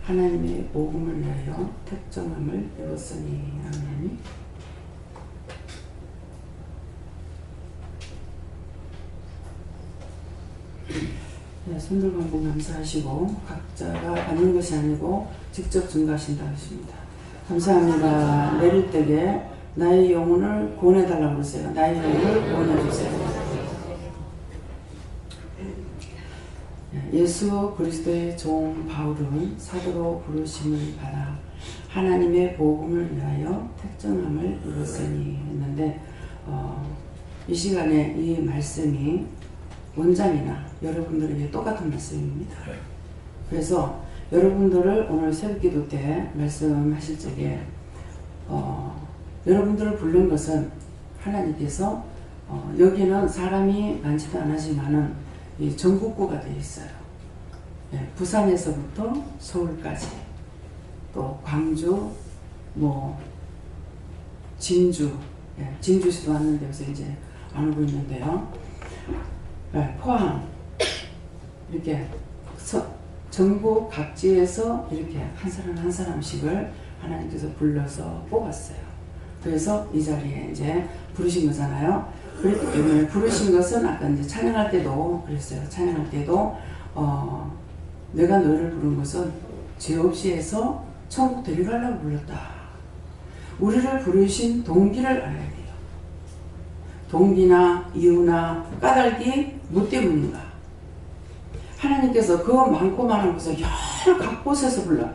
하나님의 복음을 위하여 택정함을 입었으니. 아멘. 네, 손들고 한번 감사하시고, 각자가 받는 것이 아니고 직접 증거하신다 하십니다. 감사합니다. 내릴 때에 나의 영혼을 구원해달라고 그러세요. 나의 영혼을 구원해주세요. 예수 그리스도의 종 바울은 사도로 부르심을 받아 하나님의 복음을 위하여 택정함을 입었으니 했는데, 이 시간에 이 말씀이 원장이나 여러분들에게 똑같은 말씀입니다. 그래서 여러분들을 오늘 새벽기도 때 말씀하실 적에 여러분들을 부른 것은 하나님께서 여기는 사람이 많지도 않지만은 이 전국구가 되어 있어요. 예, 부산에서부터 서울까지, 또 광주, 진주, 예, 진주시도 왔는데 여기서 이제 안 오고 있는데요. 예, 포항, 이렇게 전국 각지에서 이렇게 한 사람 한 사람씩을 하나님께서 불러서 뽑았어요. 그래서 이 자리에 이제 부르신 거잖아요. 그렇기 때문에 부르신 것은 아까 이제 찬양할 때도 그랬어요. 찬양할 때도 내가 너를 부른 것은 죄 없이 해서 천국 데려가려고 불렀다. 우리를 부르신 동기를 알아야 돼요. 동기나 이유나 까닭이 뭐 때문인가? 하나님께서 그 많고 많은 곳을 여러 각 곳에서 불러.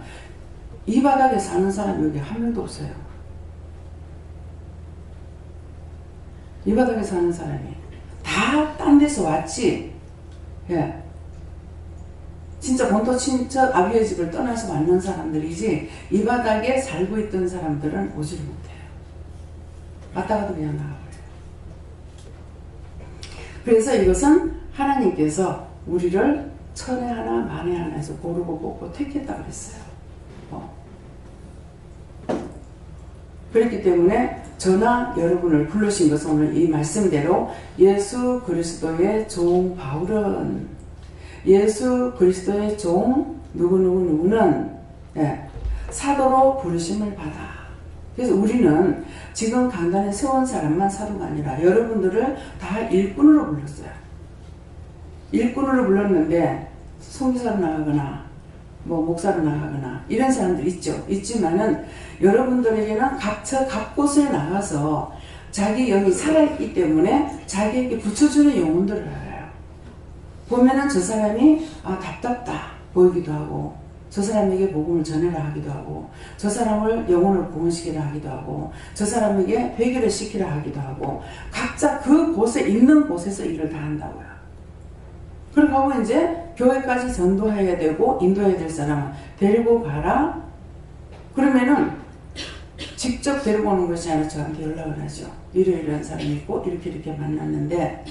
이 바닥에 사는 사람이 여기 한 명도 없어요. 이 바닥에 사는 사람이 다 딴 데서 왔지. 예. 진짜 본토 친척 아비의 집을 떠나서 왔는 사람들이지, 이 바닥에 살고 있던 사람들은 오지를 못해요. 왔다가도 그냥 나가버려요. 그래서 이것은 하나님께서 우리를 천에 하나 만에 하나에서 고르고 뽑고 택했다 그랬어요. 그렇기 때문에 저나 여러분을 부르신 것은 오늘 이 말씀대로 예수 그리스도의 종 바울은, 예수 그리스도의 종 누구는 사도로 부르심을 받아. 그래서 우리는 지금 강단에 세운 사람만 사도가 아니라 여러분들을 다 일꾼으로 불렀어요. 일꾼으로 불렀는데 선교사로 나가거나 목사로 나가거나 이런 사람들 있지만은 여러분들에게는 각 곳에 나가서 자기 영이 살아있기 때문에 자기에게 붙여주는 영혼들을 알아요. 보면은 저 사람이 답답다 보이기도 하고, 저 사람에게 복음을 전해라 하기도 하고, 저 사람을 영혼을 구원시키라 하기도 하고, 저 사람에게 회개를 시키라 하기도 하고, 각자 그 곳에 있는 곳에서 일을 다 한다고요. 그러고 이제 교회까지 전도해야 되고 인도해야 될 사람은 데리고 가라. 그러면은 직접 데리고 오는 것이 아니라 저한테 연락을 하죠. 이런 사람이 있고 이렇게 만났는데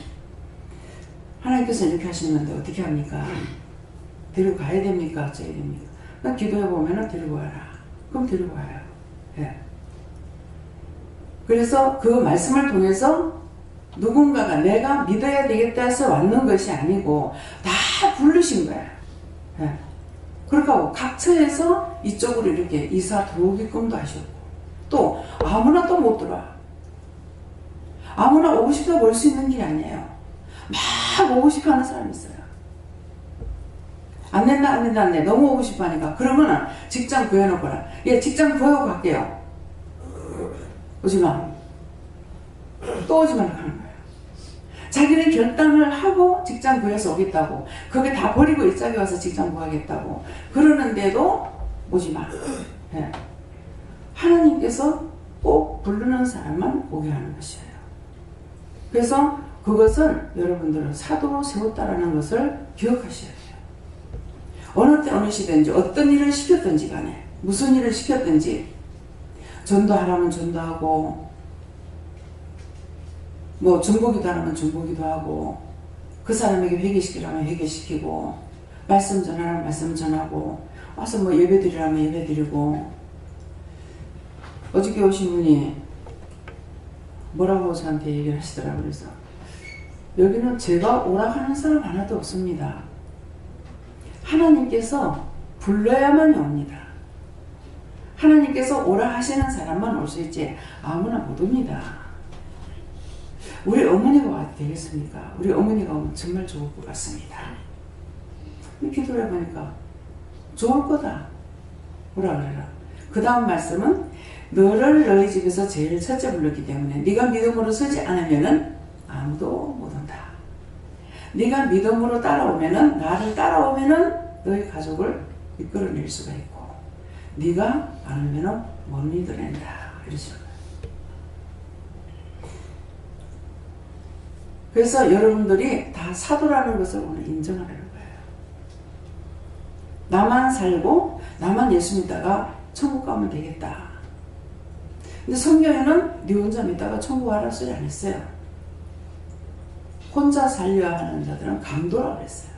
하나님께서 이렇게 하시는데 어떻게 합니까? 데리고 가야 됩니까? 어쩌야 됩니까? 그러니까 기도해 보면은 데리고 와라. 그럼 데리고 와요. 예. 그래서 그 말씀을 통해서 누군가가 내가 믿어야 되겠다 해서 왔는 것이 아니고 다 부르신 거야. 예. 그렇게 하고 각처에서 이쪽으로 이렇게 이사 들어오게끔도 하셨고, 또 아무나 또 못 들어와. 아무나 오고 싶다고 올 수 있는 게 아니에요. 막 오고 싶어 하는 사람이 있어요. 안 된다. 너무 오고 싶어 하니까. 그러면은 직장 구해놓거라. 예, 직장 구하고 갈게요. 오지 마. 또 오지 말라고 하는 거예요. 자기는 결단을 하고 직장 구해서 오겠다고, 그게 다 버리고 이 짝에 와서 직장 구하겠다고 그러는데도 오지 마. 예. 하나님께서 꼭 부르는 사람만 오게 하는 것이에요. 그래서 그것은 여러분들은 사도로 세웠다라는 것을 기억하셔야 돼요. 어느 때 어느 시대인지 어떤 일을 시켰든지 간에 무슨 일을 시켰든지 전도하라면 전도하고 중보기도 하라면 중보기도 하고, 그 사람에게 회개시키라면 회개시키고, 말씀 전하라면 말씀 전하고, 와서 예배 드리라면 예배 드리고. 어저께 오신 분이 뭐라고 저한테 얘기를 하시더라고요. 그래서 여기는 제가 오라 하는 사람 하나도 없습니다. 하나님께서 불러야만 옵니다. 하나님께서 오라 하시는 사람만 올 수 있지 아무나 못 옵니다. 우리 어머니가 와도 되겠습니까? 우리 어머니가 오면 정말 좋을 것 같습니다. 기도를 해보니까 좋을 거다. 뭐라 그래라. 그 다음 말씀은 너를 너희 집에서 제일 첫째 불렀기 때문에 네가 믿음으로 서지 않으면은 아무도 못 온다. 네가 믿음으로 따라오면은 나를 따라오면은 너희 가족을 이끌어낼 수가 있고 네가 안 오면은 못 믿어낸다. 이러죠. 그래서 여러분들이 다 사도라는 것을 오늘 인정하라는 거예요. 나만 살고 나만 예수 믿다가 천국 가면 되겠다. 근데 성경에는 네 혼자 믿다가 천국 가라 소리 안 했어요. 혼자 살려야 하는 자들은 강도라고 그랬어요.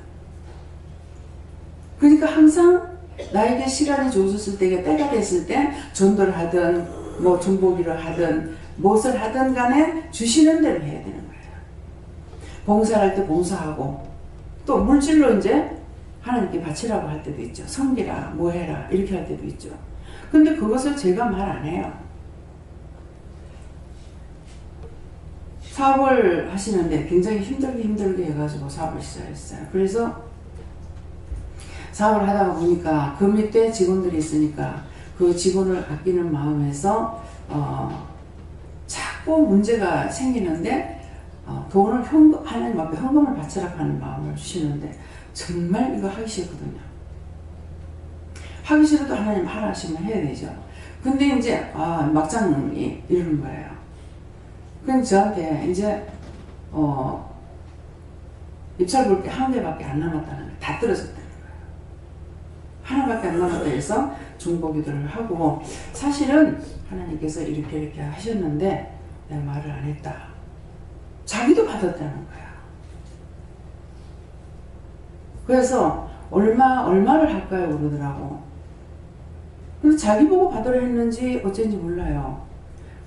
그러니까 항상 나에게 시간이 주어졌을 때, 때가 됐을 때 전도를 하든 뭐 중보기를 하든 무엇을 하든 간에 주시는 대로 해야 되는 거예요. 봉사할 때 봉사하고 또 물질로 이제 하나님께 바치라고 할 때도 있죠. 섬기라, 뭐 해라 이렇게 할 때도 있죠. 근데 그것을 제가 말 안 해요. 사업을 하시는데 굉장히 힘들게 해가지고 사업을 시작했어요. 그래서 사업을 하다가 보니까 그 밑에 직원들이 있으니까 그 직원을 아끼는 마음에서 자꾸 문제가 생기는데 돈을 하나님 앞에 헌금을 바치라고 하는 마음을 주시는데 정말 이거 하기 싫거든요. 하기 싫어도 하나님 하라 하시면 해야 되죠. 근데 이제 막장이 이러는 거예요. 그럼 저한테 이제 입찰 볼 게 한 개밖에 안 남았다는 거예요. 다 떨어졌다는 거예요. 하나밖에 안 남았다 해서 중보기도를 하고 사실은 하나님께서 이렇게 하셨는데 내가 말을 안 했다. 자기도 받았다는 거야. 그래서 얼마를 할까요? 그러더라고. 근데 자기 보고 받으려 했는지 어쩐지 몰라요.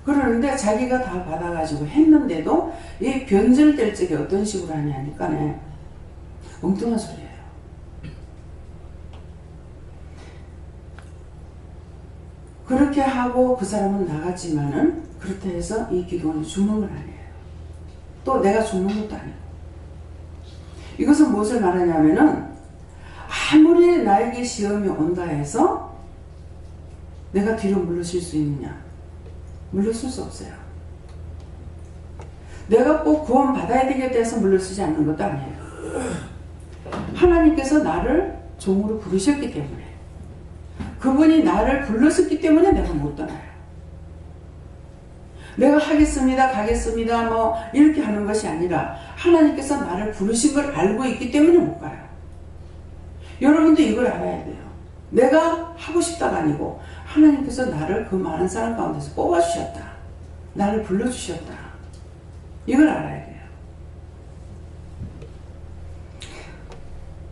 그러는데 자기가 다 받아가지고 했는데도 이 변절될 적에 어떤 식으로 하냐니까네. 엉뚱한 소리예요. 그렇게 하고 그 사람은 나갔지만은 그렇다 해서 이 기도원이 죽는 건 아니에요. 또 내가 죽는 것도 아니고. 이것은 무엇을 말하냐면은 아무리 나에게 시험이 온다 해서 내가 뒤로 물러설 수 있느냐? 물러설 수 없어요. 내가 꼭 구원 받아야 되겠다 해서 물러서지 않는 것도 아니에요. 하나님께서 나를 종으로 부르셨기 때문에 그분이 나를 불렀었기 때문에 내가 못 떠나요. 내가 하겠습니다, 가겠습니다, 뭐 이렇게 하는 것이 아니라 하나님께서 나를 부르신 걸 알고 있기 때문에 못 가요. 여러분도 이걸 알아야 돼요. 내가 하고 싶다가 아니고 하나님께서 나를 그 많은 사람 가운데서 뽑아주셨다. 나를 불러주셨다. 이걸 알아야 돼요.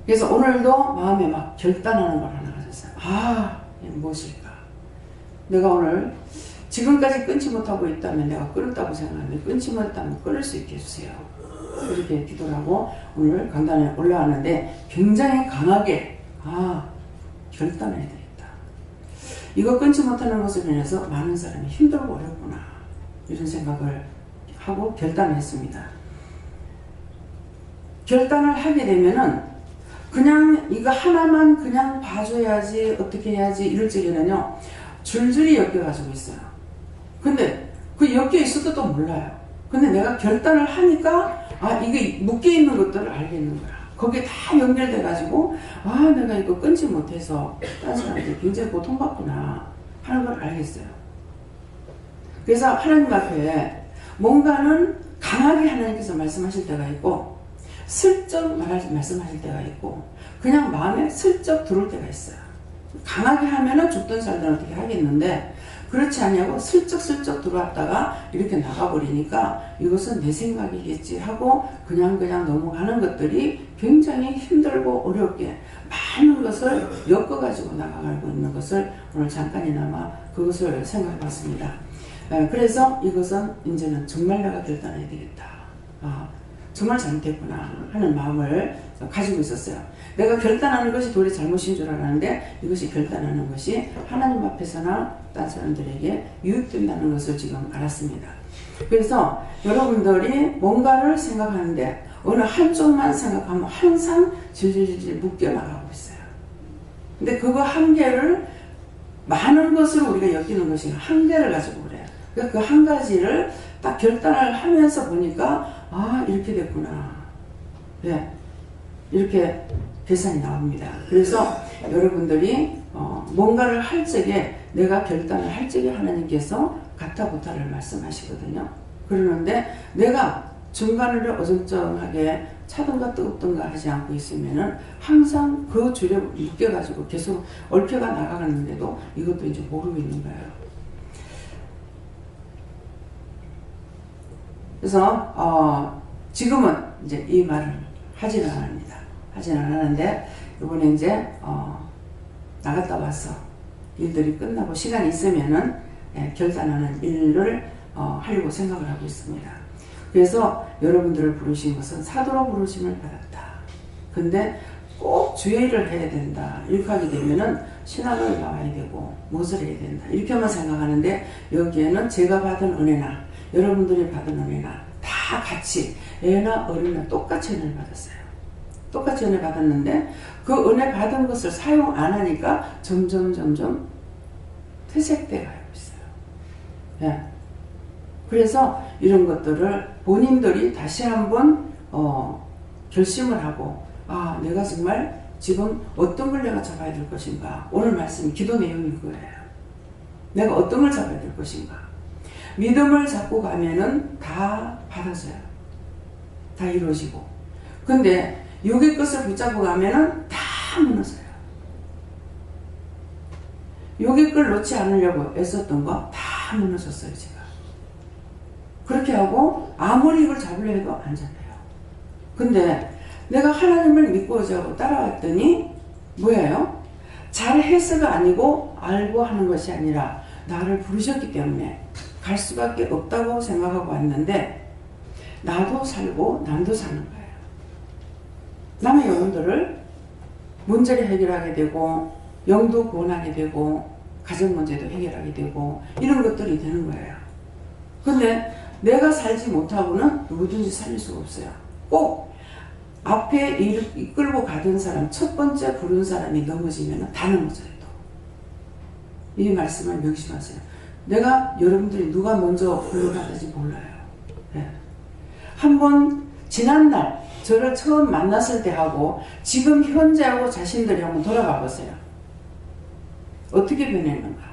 그래서 오늘도 마음에 막 결단하는 걸 하나 가졌어요. 이게 무엇일까? 내가 오늘 지금까지 끊지 못하고 있다면 내가 끊었다고 생각하는데 끊지 못했다면 끊을 수 있게 해주세요. 이렇게 기도를 하고 오늘 강단에 올라왔는데 굉장히 강하게 결단해야 되겠다. 이거 끊지 못하는 것으로 인해서 많은 사람이 힘들고 어렵구나 이런 생각을 하고 결단을 했습니다. 결단을 하게 되면은 그냥 이거 하나만 그냥 봐줘야지 어떻게 해야지 이럴 적에는요 줄줄이 엮여가지고 있어요. 근데 그 엮여 있어도 또 몰라요. 근데 내가 결단을 하니까 이게 묶여있는 것들을 알겠는 거야. 거기에 다 연결돼가지고 내가 이거 끊지 못해서 다른 사람들이 굉장히 고통받구나 하는 걸 알겠어요. 그래서 하나님 앞에 뭔가는 강하게 하나님께서 말씀하실 때가 있고 슬쩍 말씀하실 때가 있고 그냥 마음에 슬쩍 들어올 때가 있어요. 강하게 하면은 죽든 살든 어떻게 하겠는데 그렇지 않냐고 슬쩍슬쩍 들어왔다가 이렇게 나가버리니까 이것은 내 생각이겠지 하고 그냥 넘어가는 것들이 굉장히 힘들고 어렵게 많은 것을 엮어가지고 나가고 있는 것을 오늘 잠깐이나마 그것을 생각해 봤습니다. 그래서 이것은 이제는 정말 내가 결단해야 되겠다. 정말 잘못했구나 하는 마음을 가지고 있었어요. 내가 결단하는 것이 도리 잘못인 줄 알았는데 이것이 결단하는 것이 하나님 앞에서나 다른 사람들에게 유익된다는 것을 지금 알았습니다. 그래서 여러분들이 뭔가를 생각하는데 어느 한쪽만 생각하면 항상 질질질 묶여나가고 있어요. 근데 그거 한계를 많은 것을 우리가 엮이는 것이 한계를 가지고 그래요. 그러니까 그 한 가지를 딱 결단을 하면서 보니까 아 이렇게 됐구나. 네. 이렇게 계산이 나옵니다. 그래서 여러분들이 뭔가를 할 적에 내가 결단을 할 적에 하나님께서 가타부타를 말씀하시거든요. 그러는데 내가 중간으로 어정쩡하게 차든가 뜨겁든가 하지 않고 있으면은 항상 그 줄에 묶여가지고 계속 얽혀가 나가는데도 이것도 이제 모르고 있는 거예요. 그래서 지금은 이제 이 말을 하지는 않습니다. 하지는 않았는데 이번에 이제 나갔다 와서 일들이 끝나고 시간이 있으면은 결단하는 일을 하려고 생각을 하고 있습니다. 그래서 여러분들을 부르신 것은 사도로 부르심을 받았다. 근데 꼭 주의를 해야 된다. 이렇게 하게 되면은 신학을 나와야 되고 무엇을 해야 된다. 이렇게만 생각하는데 여기에는 제가 받은 은혜나 여러분들이 받은 은혜나 다 같이 애나 어른이나 똑같이 은혜를 받았어요. 똑같이 은혜 받았는데 그 은혜 받은 것을 사용 안 하니까 점점 퇴색돼 가고 있어요. 네. 그래서 이런 것들을 본인들이 다시 한번 결심을 하고 아 내가 정말 지금 어떤 걸 내가 잡아야 될 것인가. 오늘 말씀 기도 내용이 그거예요. 내가 어떤 걸 잡아야 될 것인가. 믿음을 잡고 가면은 다 받아져요. 다 이루어지고. 근데 육의 것을 붙잡고 가면은 다 무너져요. 육의 걸 놓지 않으려고 애썼던 거 다 무너졌어요, 제가. 그렇게 하고 아무리 이걸 잡으려 해도 안 잡혀요. 근데 내가 하나님을 믿고 자고 따라왔더니 뭐예요? 잘해서가 아니고 알고 하는 것이 아니라 나를 부르셨기 때문에 갈 수밖에 없다고 생각하고 왔는데 나도 살고 남도 사는 거예요. 남의 영혼들을 문제를 해결하게 되고 영도 구원하게 되고 가정 문제도 해결하게 되고 이런 것들이 되는 거예요. 근데 내가 살지 못하고는 누구든지 살릴 수가 없어요. 꼭 앞에 이끌고 가던 사람, 첫 번째 부른 사람이 넘어지면 다 넘어져요. 또. 이 말씀을 명심하세요. 내가 여러분들이 누가 먼저 불러가는지 몰라요. 네. 한번 지난날 저를 처음 만났을 때 하고 지금 현재하고 자신들이 한번 돌아가 보세요. 어떻게 변했는가.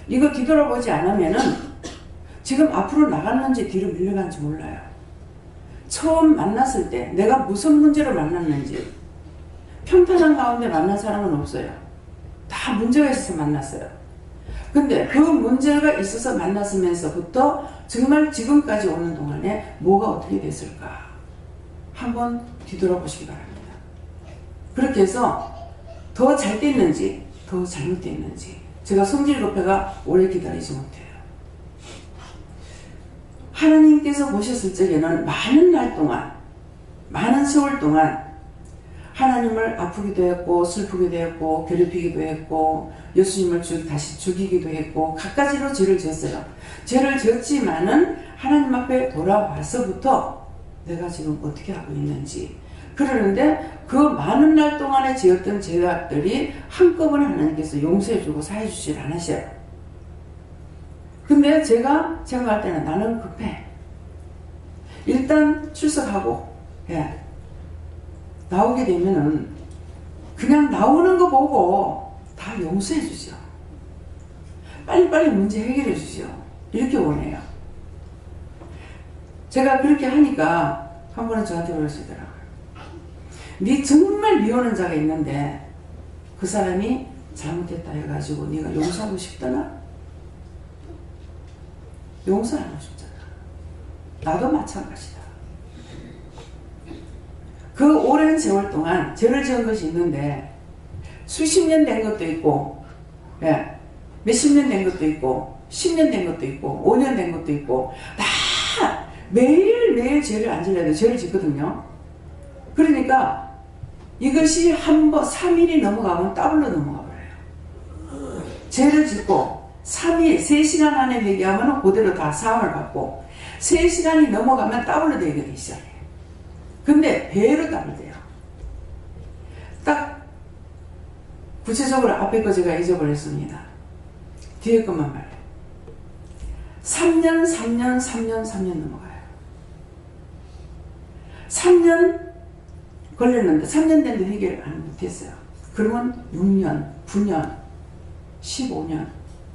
이거 뒤돌아보지 않으면은 지금 앞으로 나갔는지 뒤로 밀려간지 몰라요. 처음 만났을 때 내가 무슨 문제로 만났는지 평탄한 가운데 만난 사람은 없어요. 다 문제가 있어서 만났어요. 근데 그 문제가 있어서 만났으면서부터 정말 지금까지 오는 동안에 뭐가 어떻게 됐을까 한번 뒤돌아보시기 바랍니다. 그렇게 해서 더 잘 됐는지 더 잘못됐는지 제가 성질 급해가 오래 기다리지 못해요. 하나님께서 보셨을 적에는 많은 날 동안 많은 세월 동안 하나님을 아프기도 했고 슬프기도 했고 괴롭히기도 했고 예수님을 다시 죽이기도 했고 갖가지로 죄를 지었어요. 죄를 지었지만은 하나님 앞에 돌아와서부터 내가 지금 어떻게 하고 있는지 그러는데 그 많은 날 동안에 지었던 죄악들이 한꺼번에 하나님께서 용서해주고 사해주질 않으셔요. 근데 제가 생각할 때는 나는 급해. 일단 출석하고 나오게 되면은 그냥 나오는 거 보고 다 용서해 주죠. 빨리빨리 문제 해결해 주죠. 이렇게 원해요. 제가 그렇게 하니까 한 번은 저한테 그러시더라고요. 네 정말 미워하는 자가 있는데 그 사람이 잘못했다 해가지고 네가 용서하고 싶더나? 용서 안 하고 싶잖아. 나도 마찬가지다. 그 오랜 세월 동안 죄를 지은 것이 있는데 수십 년 된 것도 있고 몇십 년 된 것도 있고 10년 된 것도 있고 5년 된 것도 있고 다 매일매일 죄를 안 질러야 돼. 죄를 짓거든요. 그러니까 이것이 한 번, 3일이 넘어가면 더블로 넘어가 버려요. 죄를 짓고 3일, 3시간 안에 회개하면 그대로 다 사함을 받고 3시간이 넘어가면 더블로 되기 시작해요. 근데 배로 더블 돼요. 딱 구체적으로 앞에 거 제가 잊어버렸습니다. 뒤에 것만 말해요. 3년, 3년, 3년, 3년 넘어가요. 3년 걸렸는데 3년 됐는데 해결을 안 못했어요. 그러면 6년, 9년, 15년,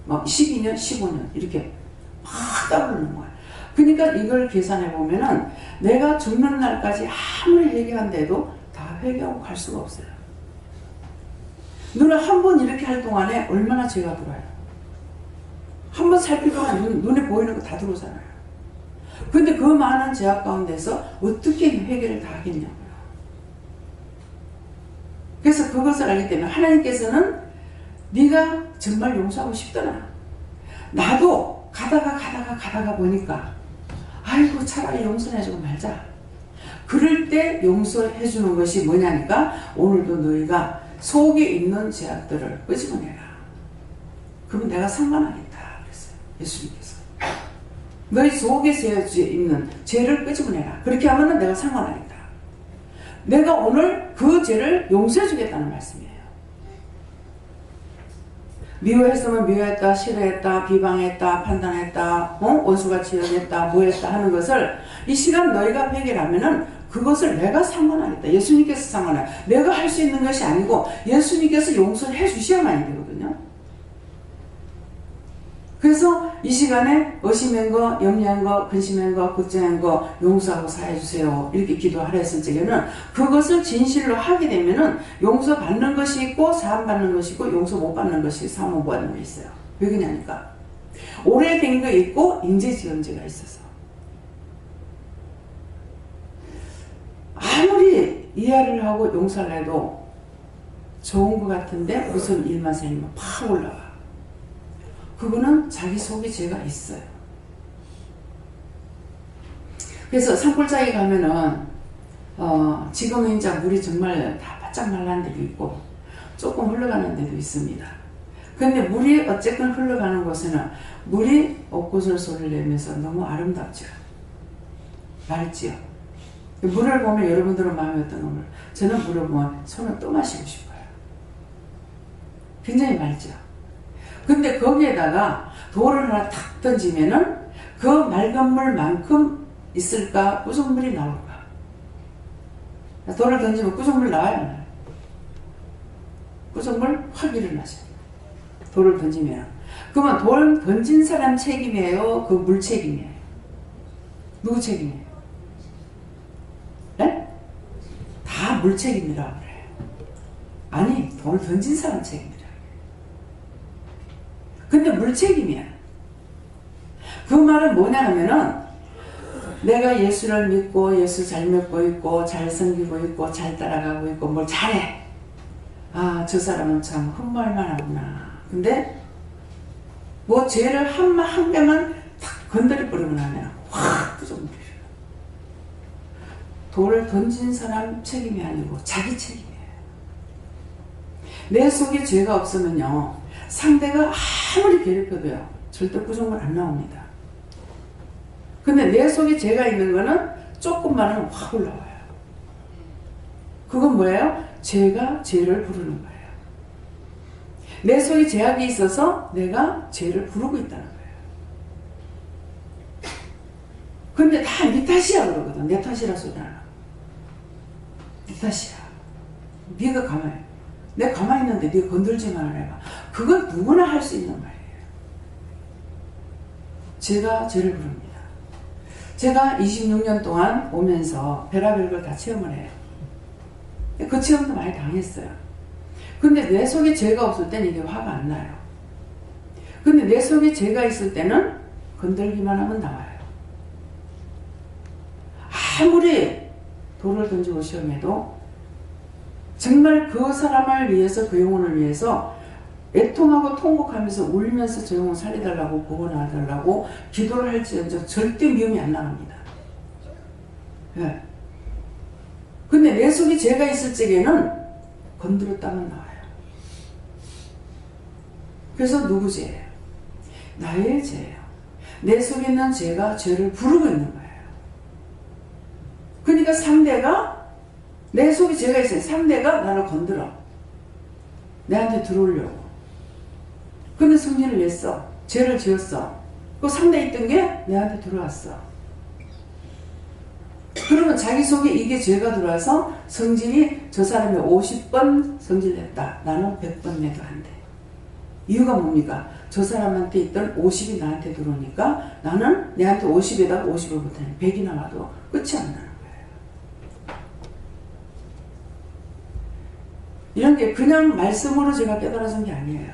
막 12년, 15년 이렇게 막 떠오르는 거예요. 그러니까 이걸 계산해 보면은 내가 죽는 날까지 아무리 회개한데도 다 회개하고 갈 수가 없어요. 눈을 한 번 이렇게 할 동안에 얼마나 죄가 들어와요. 한 번 살필 동안 눈에 보이는 거 다 들어오잖아요. 근데 그 많은 죄악 가운데서 어떻게 회개를 다 하겠냐고요. 그래서 그것을 알기 때문에 하나님께서는 네가 정말 용서하고 싶더라. 나도 가다가 보니까 아이고 차라리 용서해주고 말자. 그럴 때 용서해주는 것이 뭐냐니까 오늘도 너희가 속에 있는 죄악들을 끄집어내라. 그러면 내가 상관하겠다 그랬어요. 예수님께서. 너희 속에 있는 죄를 끄집어내라. 그렇게 하면 내가 상관하겠다. 내가 오늘 그 죄를 용서해 주겠다는 말씀이에요. 미워했으면 미워했다, 싫어했다, 비방했다, 판단했다, 원수같이 여겼다, 뭐했다 하는 것을 이 시간 너희가 회개하면은 그것을 내가 상관하겠다. 예수님께서 상관해. 내가 할 수 있는 것이 아니고 예수님께서 용서를 해 주셔야만 되거든요. 그래서 이 시간에 의심한 거, 염려한 거, 근심한 거, 걱정한 거 용서하고 사해 주세요. 이렇게 기도하라 했을 적에는 그것을 진실로 하게 되면은 용서받는 것이 있고 사함받는 것이 있고 용서 못 받는 것이 사함 못 받는 것이 있어요. 왜 그러냐니까 오래된 거 있고 인재 지연제가 있어서 아무리 이해를 하고 용서를 해도 좋은 것 같은데 무슨 일만 생기면 팍 올라와. 그거는 자기 속에 죄가 있어요. 그래서 산골짜기 가면은 지금은 이제 물이 정말 다 바짝 말라는 데도 있고 조금 흘러가는 데도 있습니다. 근데 물이 어쨌든 흘러가는 곳에는 물이 옥구슬 소리를 내면서 너무 아름답죠. 맑지요. 물을 보면 여러분들은 마음이 어떤가. 저는 물을 보면 손을 또 마시고 싶어요. 굉장히 맑죠. 근데 거기에다가 돌을 하나 탁 던지면은 그 맑은 물만큼 있을까? 꾸정물이 나올까? 돌을 던지면 꾸정물 나와요, 안 나와요? 꾸정물 확 일어나죠. 돌을 던지면. 그러면 돌 던진 사람 책임이에요? 그 물 책임이에요? 누구 책임이에요? 네? 다 물 책임이라고 그래요. 아니, 돌 던진 사람 책임이에요. 근데 물책임이야. 그 말은 뭐냐 하면은 내가 예수를 믿고 예수 잘 믿고 있고 잘 섬기고 있고 잘 따라가고 있고 뭘 잘해. 아, 저 사람은 참 흠모할만 하구나. 근데 뭐 죄를 한 개만 탁 건드려 버리고 나면 확 부정부려. 돌을 던진 사람 책임이 아니고 자기 책임이에요. 내 속에 죄가 없으면요 상대가 아무리 괴롭혀도요 절대 부정물 안 나옵니다. 근데 내 속에 죄가 있는 거는 조금만 하면 확 올라와요. 그건 뭐예요? 죄가 죄를 부르는 거예요. 내 속에 죄악이 있어서 내가 죄를 부르고 있다는 거예요. 근데 다 네 탓이야 그러거든. 내 탓이라 소리 안 하고. 네 탓이야. 네가 가만히 내가 가만히 있는데 네가 건들지만 해봐. 그건 누구나 할 수 있는 말이에요. 제가 죄를 부릅니다. 제가 26년 동안 오면서 별의별 걸 다 체험을 해요. 그 체험도 많이 당했어요. 근데 내 속에 죄가 없을 때는 이게 화가 안 나요. 근데 내 속에 죄가 있을 때는 건들기만 하면 나와요. 아무리 돌을 던지고 시험해도 정말 그 사람을 위해서 그 영혼을 위해서 애통하고 통곡하면서 울면서 저 영혼 살려달라고 구원하달라고 기도를 할지언정 절대 미움이 안 나갑니다. 예. 근데 내 속에 죄가 있을 적에는 건드렸다면 나와요. 그래서 누구 죄예요? 나의 죄예요. 내 속에 있는 죄가 죄를 부르고 있는 거예요. 그러니까 상대가, 내 속에 죄가 있어요. 상대가 나를 건드려. 내한테 들어오려고. 근데 성질을 냈어. 죄를 지었어. 그 상대에 있던 게 내한테 들어왔어. 그러면 자기 속에 이게 죄가 들어와서 성질이, 저 사람이 50번 성질냈다. 나는 100번 내도 안 돼. 이유가 뭡니까? 저 사람한테 있던 50이 나한테 들어오니까 나는 내한테 50에다가 50을 못하니 100이 나와도 끝이 안 나는 거예요. 이런 게 그냥 말씀으로 제가 깨달아진 게 아니에요.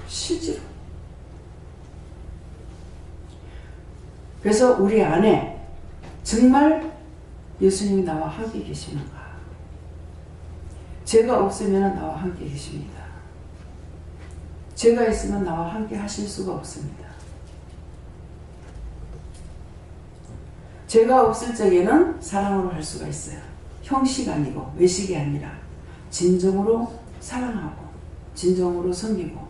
실제로. 그래서 우리 안에 정말 예수님이 나와 함께 계시는가? 죄가 없으면 나와 함께 계십니다. 죄가 있으면 나와 함께 하실 수가 없습니다. 죄가 없을 적에는 사랑으로 할 수가 있어요. 형식 아니고 외식이 아니라 진정으로 사랑하고 진정으로 섬기고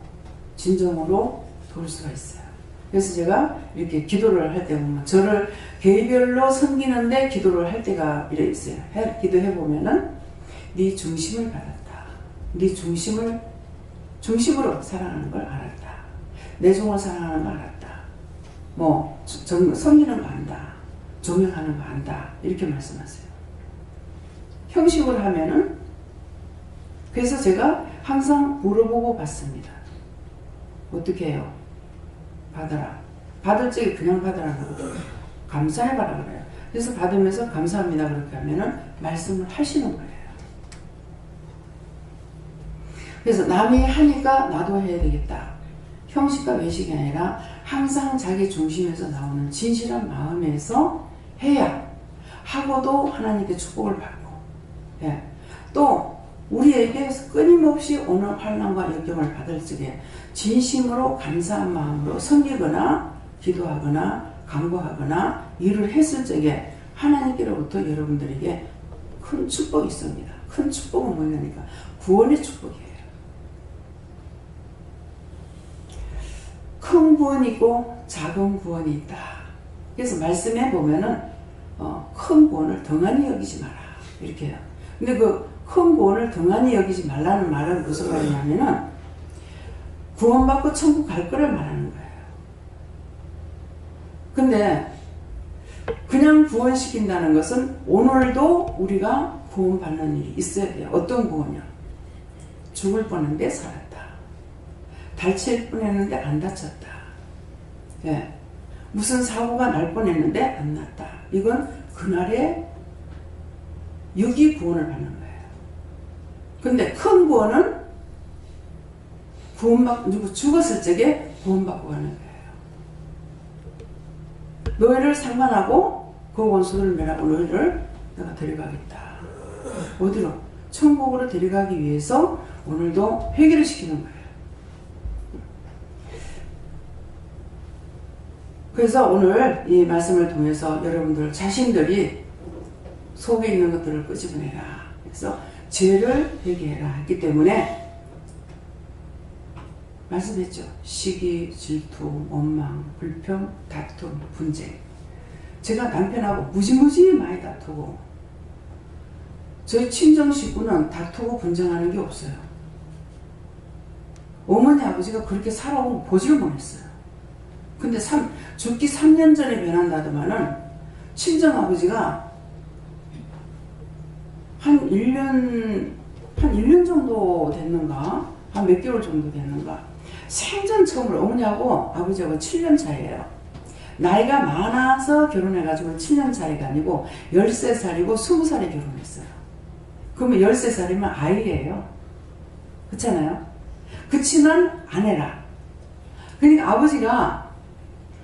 진정으로 도울 수가 있어요. 그래서 제가 이렇게 기도를 할 때 보면 저를 개별로 섬기는데 기도를 할 때가 이래 있어요. 기도해 보면은 네 중심을 받았다. 네 중심으로 사랑하는 걸 알았다. 내 종을 사랑하는 걸 알았다. 뭐 섬기는 거 안다. 존경하는 거 안다. 이렇게 말씀하세요. 형식으로 하면은, 그래서 제가 항상 물어보고 받습니다. 어떻게 해요? 받아라. 받을 적에 그냥 받으라는 거예요. 감사해봐라 그래요. 그래서 받으면서 감사합니다 그렇게 하면은 말씀을 하시는 거예요. 그래서 남이 하니까 나도 해야 되겠다. 형식과 외식이 아니라 항상 자기 중심에서 나오는 진실한 마음에서 해야 하고도 하나님께 축복을 받고, 예. 또 우리에게 끊임없이 오는 환난과 역경을 받을 적에 진심으로 감사한 마음으로 섬기거나 기도하거나 간구하거나 일을 했을 적에 하나님께로부터 여러분들에게 큰 축복이 있습니다. 큰 축복은 뭐냐니까 구원의 축복이에요. 큰 구원이 있고 작은 구원이 있다. 그래서 말씀에 보면은 큰 구원을 등한히 여기지 마라 이렇게 해요. 근데 그 큰 구원을 등한히 여기지 말라는 말은 무슨 말이냐면은 구원받고 천국 갈 거를 말하는 거예요. 근데 그냥 구원시킨다는 것은 오늘도 우리가 구원받는 일이 있어야 돼요. 어떤 구원이요? 죽을 뻔했는데 살았다. 다칠 뻔했는데 안 다쳤다. 예. 무슨 사고가 날 뻔했는데 안 났다. 이건 그날의 유기 구원을 받는 거예요. 근데 큰 구원은 구원받고 죽었을 적에 구원받고 가는 거예요. 너희를 상관하고 그 원수를 멸하고 너희를 내가 데려가겠다. 어디로? 천국으로 데려가기 위해서 오늘도 회개를 시키는 거예요. 그래서 오늘 이 말씀을 통해서 여러분들 자신들이 속에 있는 것들을 끄집어내라. 그래서 죄를 회개해라 했기 때문에 말씀했죠. 시기, 질투, 원망, 불평, 다툼, 분쟁. 제가 남편하고 무지무지 많이 다투고 저희 친정 식구는 다투고 분쟁하는 게 없어요. 어머니 아버지가 그렇게 살아온 거 보지를 못했어요. 근데 죽기 3년 전에 변한다더만은 친정 아버지가 한 1년 정도 됐는가? 한 몇 개월 정도 됐는가? 생전 처음으로 어머니하고 아버지하고 7년 차이에요. 나이가 많아서 결혼해가지고 7년 차이가 아니고 13살이고 20살에 결혼했어요. 그러면 13살이면 아이예요. 그렇잖아요? 그치만 아내라. 그러니까 아버지가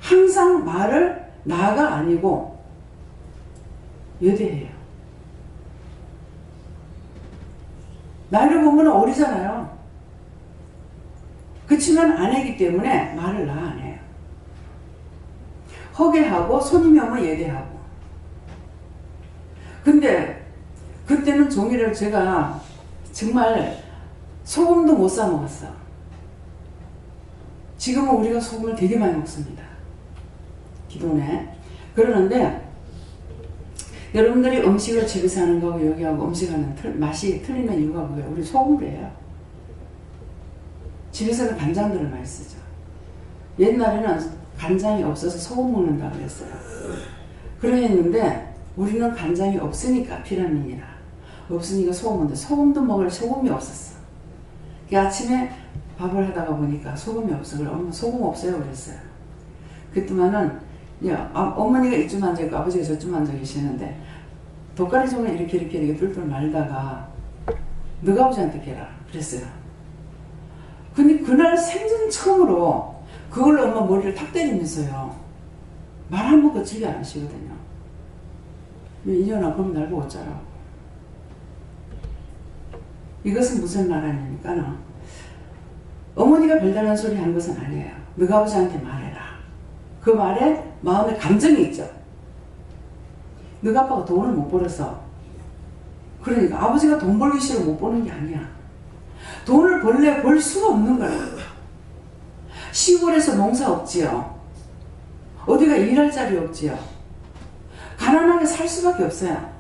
항상 말을 나가 아니고 여대해요. 나이를 보면 어리잖아요. 그치만 아내이기 때문에 말을 나 안 해요. 허게하고 손님이 오면 예대하고 근데 그때는 종이를 제가 정말 소금도 못 사 먹었어. 지금은 우리가 소금을 되게 많이 먹습니다. 기존에. 그러는데 여러분들이 음식을 집에서 하는 거하고 여기하고 음식하는 맛이 틀리는 이유가 뭐예요? 우리 소금을 해요. 집에서는 간장들을 많이 쓰죠. 옛날에는 간장이 없어서 소금 먹는다고 그랬어요. 그랬는데 우리는 간장이 없으니까 비타민이라 없으니까 소금인데 소금도 먹을 소금이 없었어. 아침에 밥을 하다가 보니까 소금이 없어. 그래 엄마 소금 없어요 그랬어요. 그랬더만은 어머니가 이쯤 앉아있고 아버지가 저쯤 앉아 계시는데 돗가리 손을 이렇게 뿔뿔 말다가 너가 아버지한테 깨라 그랬어요. 근데 그날 생전 처음으로 그걸로 엄마 머리를 탁 때리면서요. 말 한 번 거칠게 안 하시거든요. 이년아 그럼 날 보고 어쩌라고. 이것은 무슨 말하냐니까 어머니가 별다른 소리 하는 것은 아니에요. 너가 아버지한테 말해라. 그 말에 마음에 감정이 있죠. 너가 아빠가 돈을 못 벌어서 그러니까 아버지가 돈 벌기 싫어 못 버는 게 아니야. 돈을 벌 수가 없는 거야. 시골에서 농사 없지요. 어디가 일할 자리 없지요. 가난하게 살 수밖에 없어요.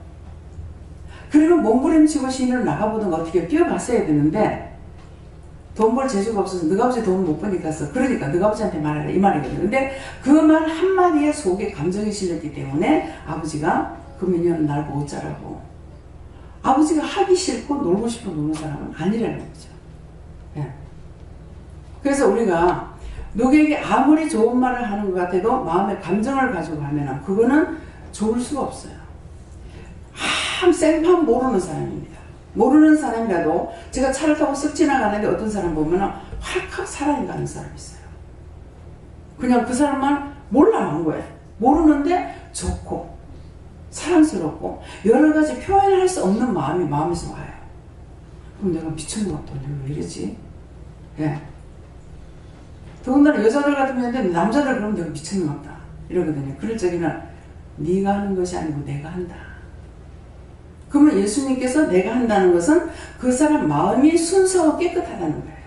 그러면 몸부림치고 시인을 나가보든가 어떻게 뛰어갔어야 되는데 돈 벌 재주가 없어서 너가 아버지 돈을 못 버니까 그러니까 너가 아버지한테 말해라 이 말이거든요. 근데 그 말 한마디에 속에 감정이 실렸기 때문에 아버지가 그 미녀는 날 보고 자라고. 아버지가 하기 싫고 놀고 싶어 노는 사람은 아니라는 거죠. 예. 그래서 우리가 누구에게 아무리 좋은 말을 하는 것 같아도 마음에 감정을 가지고 하면 그거는 좋을 수가 없어요. 생판 모르는 사람입니다. 모르는 사람이라도 제가 차를 타고 쓱 지나가는데 어떤 사람 보면 활칵 살아가는 사람이 있어요. 그냥 그 사람만 몰라만 거예요. 모르는데 좋고 사랑스럽고 여러 가지 표현할 수 없는 마음이 마음에서 와요. 그럼 내가 미친 것 같다. 내가 왜 이러지? 예. 더군다나 여자들 같으면 남자들 그러면 내가 미친 것 같다. 이러거든요. 그럴 적에는 네가 하는 것이 아니고 내가 한다. 그러면 예수님께서 내가 한다는 것은 그 사람 마음이 순수하고 깨끗하다는 거예요.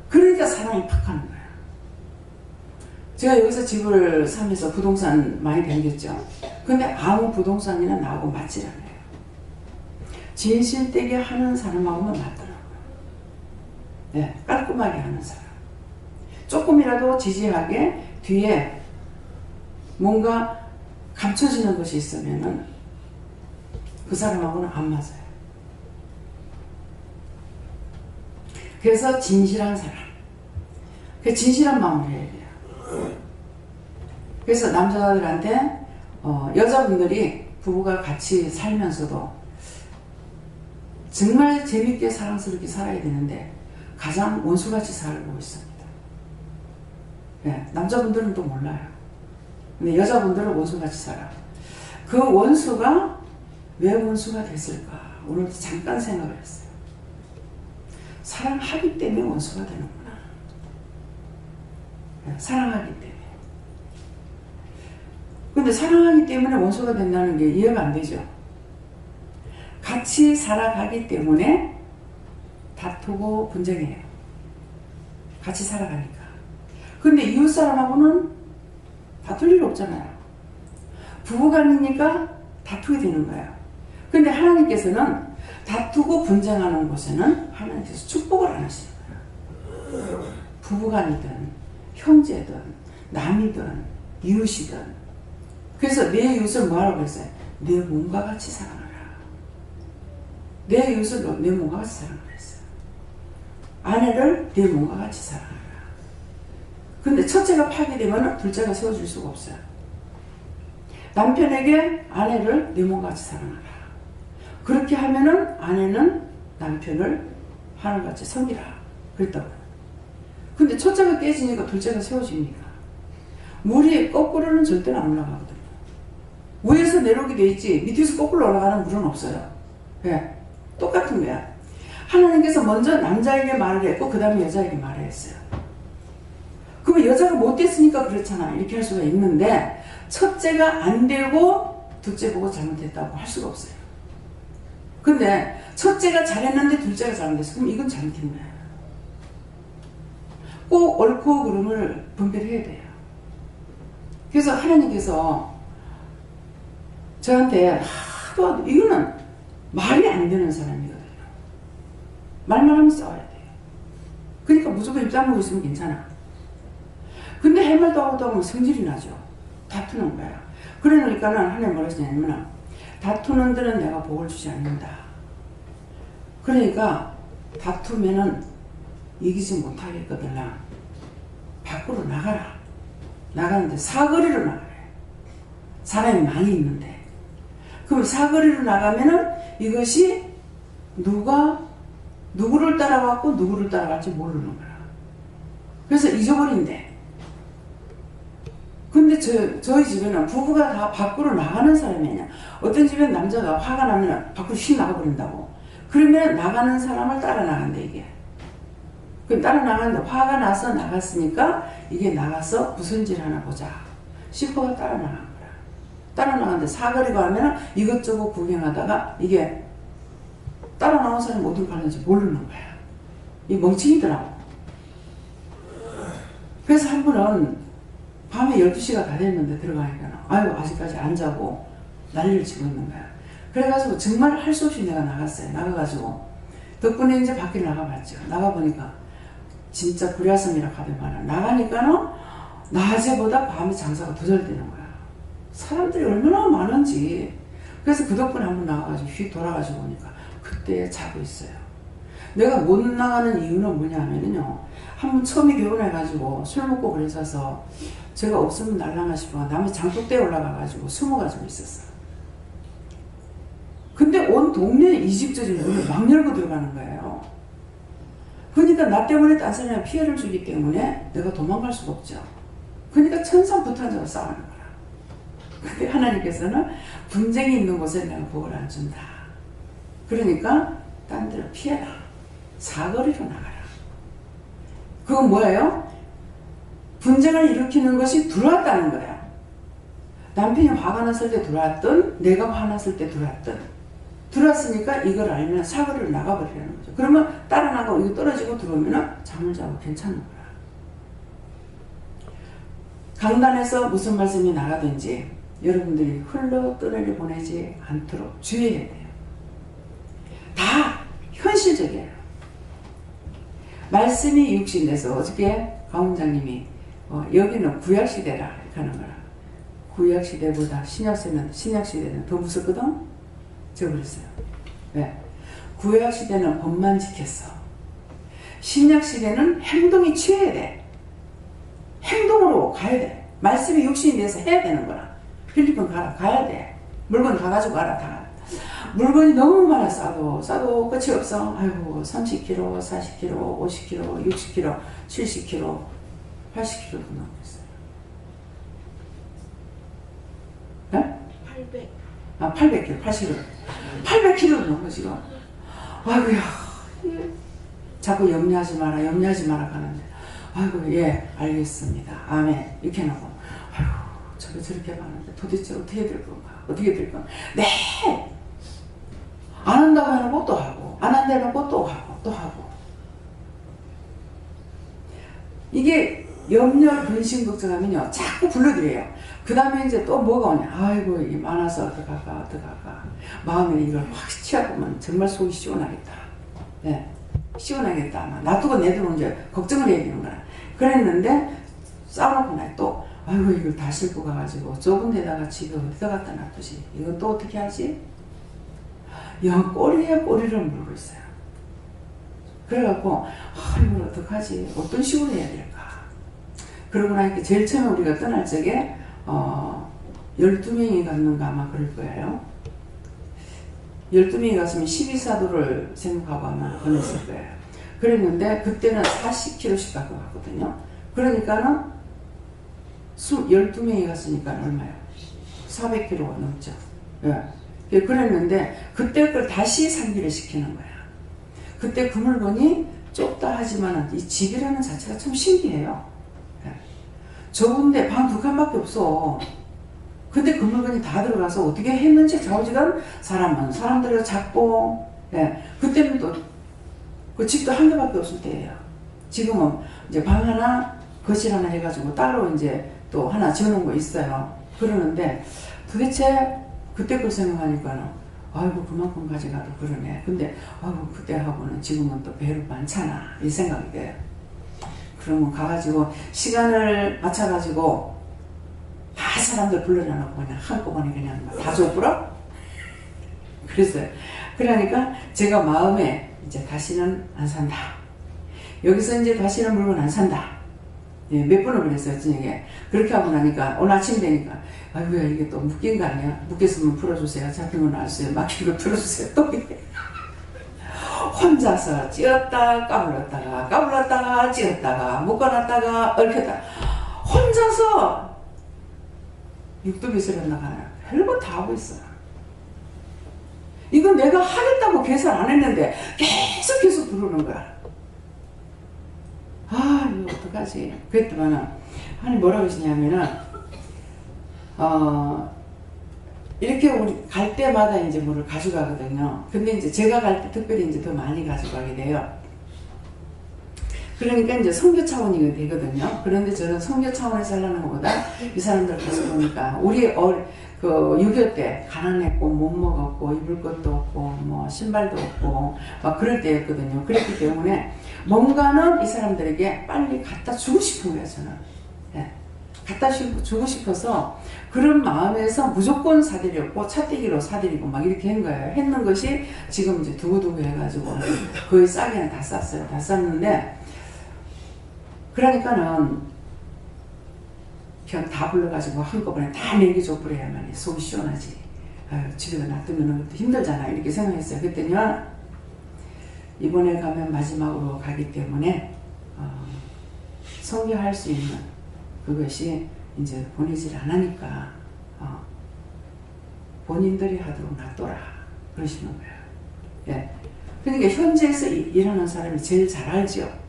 그러니까 사랑이 팍 가는 거예요. 제가 여기서 집을 사면서 부동산 많이 다녔죠. 근데 아무 부동산이나 나하고 맞질 않아요. 진실되게 하는 사람하고만 맞더라고요. 네, 깔끔하게 하는 사람. 조금이라도 지지하게 뒤에 뭔가 감춰지는 것이 있으면은 그 사람하고는 안 맞아요. 그래서 진실한 사람. 그 진실한 마음을 해야 돼요. 그래서 남자들한테 여자분들이 부부가 같이 살면서도 정말 재밌게 사랑스럽게 살아야 되는데 가장 원수같이 살고 있습니다. 네, 남자분들은 또 몰라요. 근데 여자분들은 원수같이 살아. 그 원수가 왜 원수가 됐을까? 오늘도 잠깐 생각을 했어요. 사랑하기 때문에 원수가 되는구나. 네, 사랑하기 때문에. 근데 사랑하기 때문에 원수가 된다는 게 이해가 안 되죠. 같이 살아가기 때문에 다투고 분쟁해요. 같이 살아가니까. 근데 이웃 사람하고는 다툴 일 없잖아요. 부부간이니까 다투게 되는 거예요. 근데 하나님께서는 다투고 분쟁하는 곳에는 하나님께서 축복을 안 하시는 거예요. 부부간이든 형제든 남이든 이웃이든. 그래서 내 이웃을 뭐하라고 그랬어요? 내 몸과 같이 사랑하라. 내 이웃을 내 몸과 같이 사랑하라 했어요. 아내를 내 몸과 같이 사랑하라. 근데 첫째가 파괴되면 둘째가 세워줄 수가 없어요. 남편에게 아내를 내 몸과 같이 사랑하라. 그렇게 하면은 아내는 남편을 하늘같이 섬기라. 그랬다고요. 근데 첫째가 깨지니까 둘째가 세워집니까? 물이 거꾸로는 절대로 안 올라가거든요. 위에서 내려오게 돼 있지 밑에서 거꾸로 올라가는 물은 없어요. 네. 똑같은 거야. 하나님께서 먼저 남자에게 말을 했고 그 다음에 여자에게 말을 했어요. 그러면 여자가 못됐으니까 그렇잖아. 이렇게 할 수가 있는데 첫째가 안 되고 둘째 보고 잘못했다고 할 수가 없어요. 근데 첫째가 잘했는데 둘째가 잘못했어. 그럼 이건 잘못된 거야. 꼭 옳고 그름을 분별해야 돼요. 그래서 하나님께서 저한테 하도 이거는 말이 안 되는 사람이거든요. 말만 하면 싸워야 돼요. 그러니까 무조건 입 다물고 있으면 괜찮아. 근데 할 말도 하고 하면 성질이 나죠. 다투는 거야. 그러니까는 하나님 뭐라 하시냐면 다투는 들은 내가 복을 주지 않는다. 그러니까 다투면은 이기지 못하겠거든. 밖으로 나가라. 나가는데 사거리로 나가래. 사람이 많이 있는데. 그럼 사거리로 나가면은 이것이 누구를 따라갔고 누구를 따라갈지 모르는 거야. 그래서 잊어버린대. 근데 저희 집에는 부부가 다 밖으로 나가는 사람이냐. 어떤 집엔 남자가 화가 나면 밖으로 휙 나가버린다고. 그러면 나가는 사람을 따라 나간대, 이게. 그 따라 나가는데 화가 나서 나갔으니까 이게 나가서 무슨 질 하나 보자 싶어가 따라 나간 거야. 따라 나가는데 사거리 가면 이것저것 구경하다가 이게 따라 나온 사람이 어디로 가는지 모르는 거야. 이 멍청이더라고. 그래서 한 번은 밤에 12시가 다 됐는데 들어가니까 아유 아직까지 안 자고 난리를 치고 있는 거야. 그래가지고 정말 할 수 없이 내가 나갔어요. 나가가지고 덕분에 이제 밖에 나가봤죠. 나가보니까 진짜 구리아섬이라 하더만 나가니까는 낮에보다 밤에 장사가 더 잘 되는 거야. 사람들이 얼마나 많은지. 그래서 그 덕분에 한번 나가가지고 휙 돌아가지고 오니까 그때 자고 있어요. 내가 못 나가는 이유는 뭐냐면요. 한번 처음에 결혼해가지고 술 먹고 그래서 제가 없으면 날라나 싶어 남의 장독대에 올라가가지고 숨어가지고 있었어. 근데 온 동네에 이 집 저 집 문을 막 열고 들어가는 거예요. 그러니까 나 때문에 딴 사람이 피해를 주기 때문에 내가 도망갈 수가 없죠. 그러니까 천상부탄자로 싸우는 거야. 근데 하나님께서는 분쟁이 있는 곳에 내가 복을 안 준다. 그러니까 딴 데로 피해라. 사거리로 나가라. 그건 뭐예요? 분쟁을 일으키는 것이 들어왔다는 거야. 남편이 화가 났을 때 들어왔든 내가 화났을 때 들어왔으니까 이걸 알면 사거리로 나가버리라는 거죠. 그러면 따라 나가고 이거 떨어지고 들어오면 잠을 자고 괜찮은 거야. 강단에서 무슨 말씀이 나가든지 여러분들이 흘러 떠내려 보내지 않도록 주의해야 돼요. 다 현실적이에요. 말씀이 육신에서 어저께 강원장님이 여기는 구약시대라 이렇게 하는 거라. 구약시대보다 신약시대는 더 무섭거든? 제가 그랬어요. 왜? 구약시대는 법만 지켰어. 신약시대는 행동이 취해야 돼. 행동으로 가야 돼. 말씀이 육신이 돼서 해야 되는 거라. 필리핀 가야 돼. 물건 다 가지고 가라. 다. 물건이 너무 많아. 싸도 끝이 없어. 아이고 30kg, 40kg, 50kg, 60kg, 70kg, 80kg도 넘었어요. 네? 800. 800kg, 80kg. 800kg도 넘어 지금. 아이고야. 자꾸 염려하지 마라 가는데. 아이고 예 알겠습니다. 아멘. 이렇게 해놓고 아이고 저렇게 가는데 도대체 어떻게 될 건가? 네! 안 한다고 해놓고 또 하고 안 한다고 해놓고 또 하고 이게 염려 근심 걱정하면요 자꾸 불러들여요. 그 다음에 이제 또 뭐가 오냐. 아이고 이게 많아서 어떡할까 마음에 이걸 확 취하고만 정말 속이 시원하겠다. 네. 시원하겠다. 아마 놔두고 내두고 이제 걱정을 해야 되는 거야. 그랬는데 싸우고 나니 또 아이고 이걸 다 싣고 가가지고 좁은 데다가 집에 어디다 갖다 놔두지. 이건 또 어떻게 하지? 영 꼬리에 꼬리를 물고 있어요. 그래갖고 이걸 어떡하지? 어떤 식으로 해야 될까? 그러고 나니까 제일 처음에 우리가 떠날 적에 12명이 갔는가 아마 그럴 거예요. 12명이 갔으면 12사도를 생각하고 아마 보냈을 거예요. 그랬는데 그때는 40km씩 갖고 갔거든요. 그러니까는 12명이 갔으니까 얼마요? 400km가 넘죠. 예. 그랬는데 그때 그걸 다시 상기를 시키는 거야. 그때 그 물건이 좁다 하지만 이 집이라는 자체가 참 신기해요. 예. 좁은데 방 2칸밖에 없어. 근데 그 물건이 다 들어가서 어떻게 했는지 좌우지간 사람들을 잡고, 예. 그때는 또 그 집도 한 개밖에 없을 때예요. 지금은 이제 방 하나, 거실 하나 해가지고 따로 이제 또 하나 지어놓은 거 있어요. 그러는데 도대체 그때 걸 생각하니까는 아이고 그만큼 가져가도 그러네. 근데 아이고 그때하고는 지금은 또 배로 많잖아. 이 생각이 돼요. 그러면 가가지고 시간을 맞춰가지고 다 사람들 불러놔놓고 그냥 한꺼번에 그냥 다 줘버려? 그랬어요. 그러니까 제가 마음에 이제 다시는 안 산다. 여기서 이제 다시는 물건 안 산다. 예, 몇 번을 그랬어요, 저녁에. 그렇게 하고 나니까, 오늘 아침 되니까, 아이고야, 이게 또 묶인 거 아니야? 묶였으면 풀어주세요. 잡힌 건 알았어요. 막힌 거 풀어주세요. 또 이게. 혼자서 찧었다, 까불었다가, 찧었다가, 묶어놨다가, 얽혔다. 혼자서 육두비스를 나가요. 별거 다 하고 있어요. 이거 내가 하겠다고 계산 안 했는데, 계속 부르는 거야. 아, 이거 어떡하지? 그랬더니, 하나님 뭐라고 하시냐면은, 이렇게 우리 갈 때마다 이제 뭐를 가져가거든요. 근데 이제 제가 갈 때 특별히 이제 더 많이 가져가게 돼요. 그러니까 이제 선교 차원이 되거든요. 그런데 저는 선교 차원에서 하려는 것보다 이 사람들 가서 보니까 우리 그 6.25 때 가난했고 못 먹었고 입을 것도 없고 뭐 신발도 없고 막 그럴 때였거든요. 그랬기 때문에 뭔가는 이 사람들에게 빨리 갖다 주고 싶은 거예요. 저는. 네. 갖다 주고 싶어서 그런 마음에서 무조건 사드렸고 차떼기로 사드리고 막 이렇게 한 거예요. 했는 것이 지금 이제 두고두고 해가지고 거의 싸게는 다 쌌어요. 다 쌌는데 그러니까는 그냥 다 불러가지고 한꺼번에 다 내게 줘버려야만 속이 시원하지. 아유, 집에다 놔두면 것도 힘들잖아. 이렇게 생각했어요. 그랬더니 이번에 가면 마지막으로 가기 때문에 선교할 수 있는 그것이 이제 보내질 않으니까 본인들이 하도록 놔둬라 그러시는 거예요. 예. 그러니까 현지에서 일하는 사람이 제일 잘 알죠.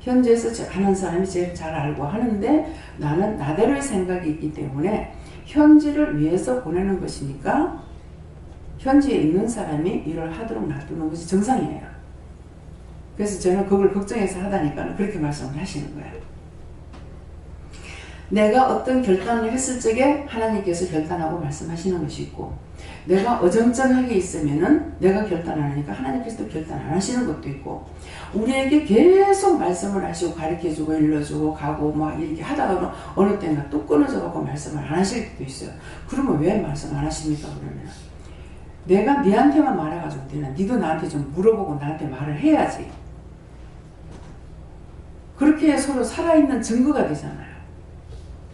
현지에서 하는 사람이 제일 잘 알고 하는데 나는 나대로의 생각이 있기 때문에 현지를 위해서 보내는 것이니까 현지에 있는 사람이 일을 하도록 놔두는 것이 정상이에요. 그래서 저는 그걸 걱정해서 하다니까 그렇게 말씀을 하시는 거예요. 내가 어떤 결단을 했을 적에 하나님께서 결단하고 말씀하시는 것이 있고 내가 어정쩡하게 있으면은 내가 결단 안 하니까 하나님께서도 결단 안 하시는 것도 있고 우리에게 계속 말씀을 하시고 가르쳐주고 일러주고 가고 막 이렇게 하다가 어느 때는 또 끊어져갖고 말씀을 안 하실 때도 있어요. 그러면 왜 말씀 안 하십니까? 그러면 내가 니한테만 말해가지고 되나 니도 나한테 좀 물어보고 나한테 말을 해야지. 그렇게 서로 살아있는 증거가 되잖아요.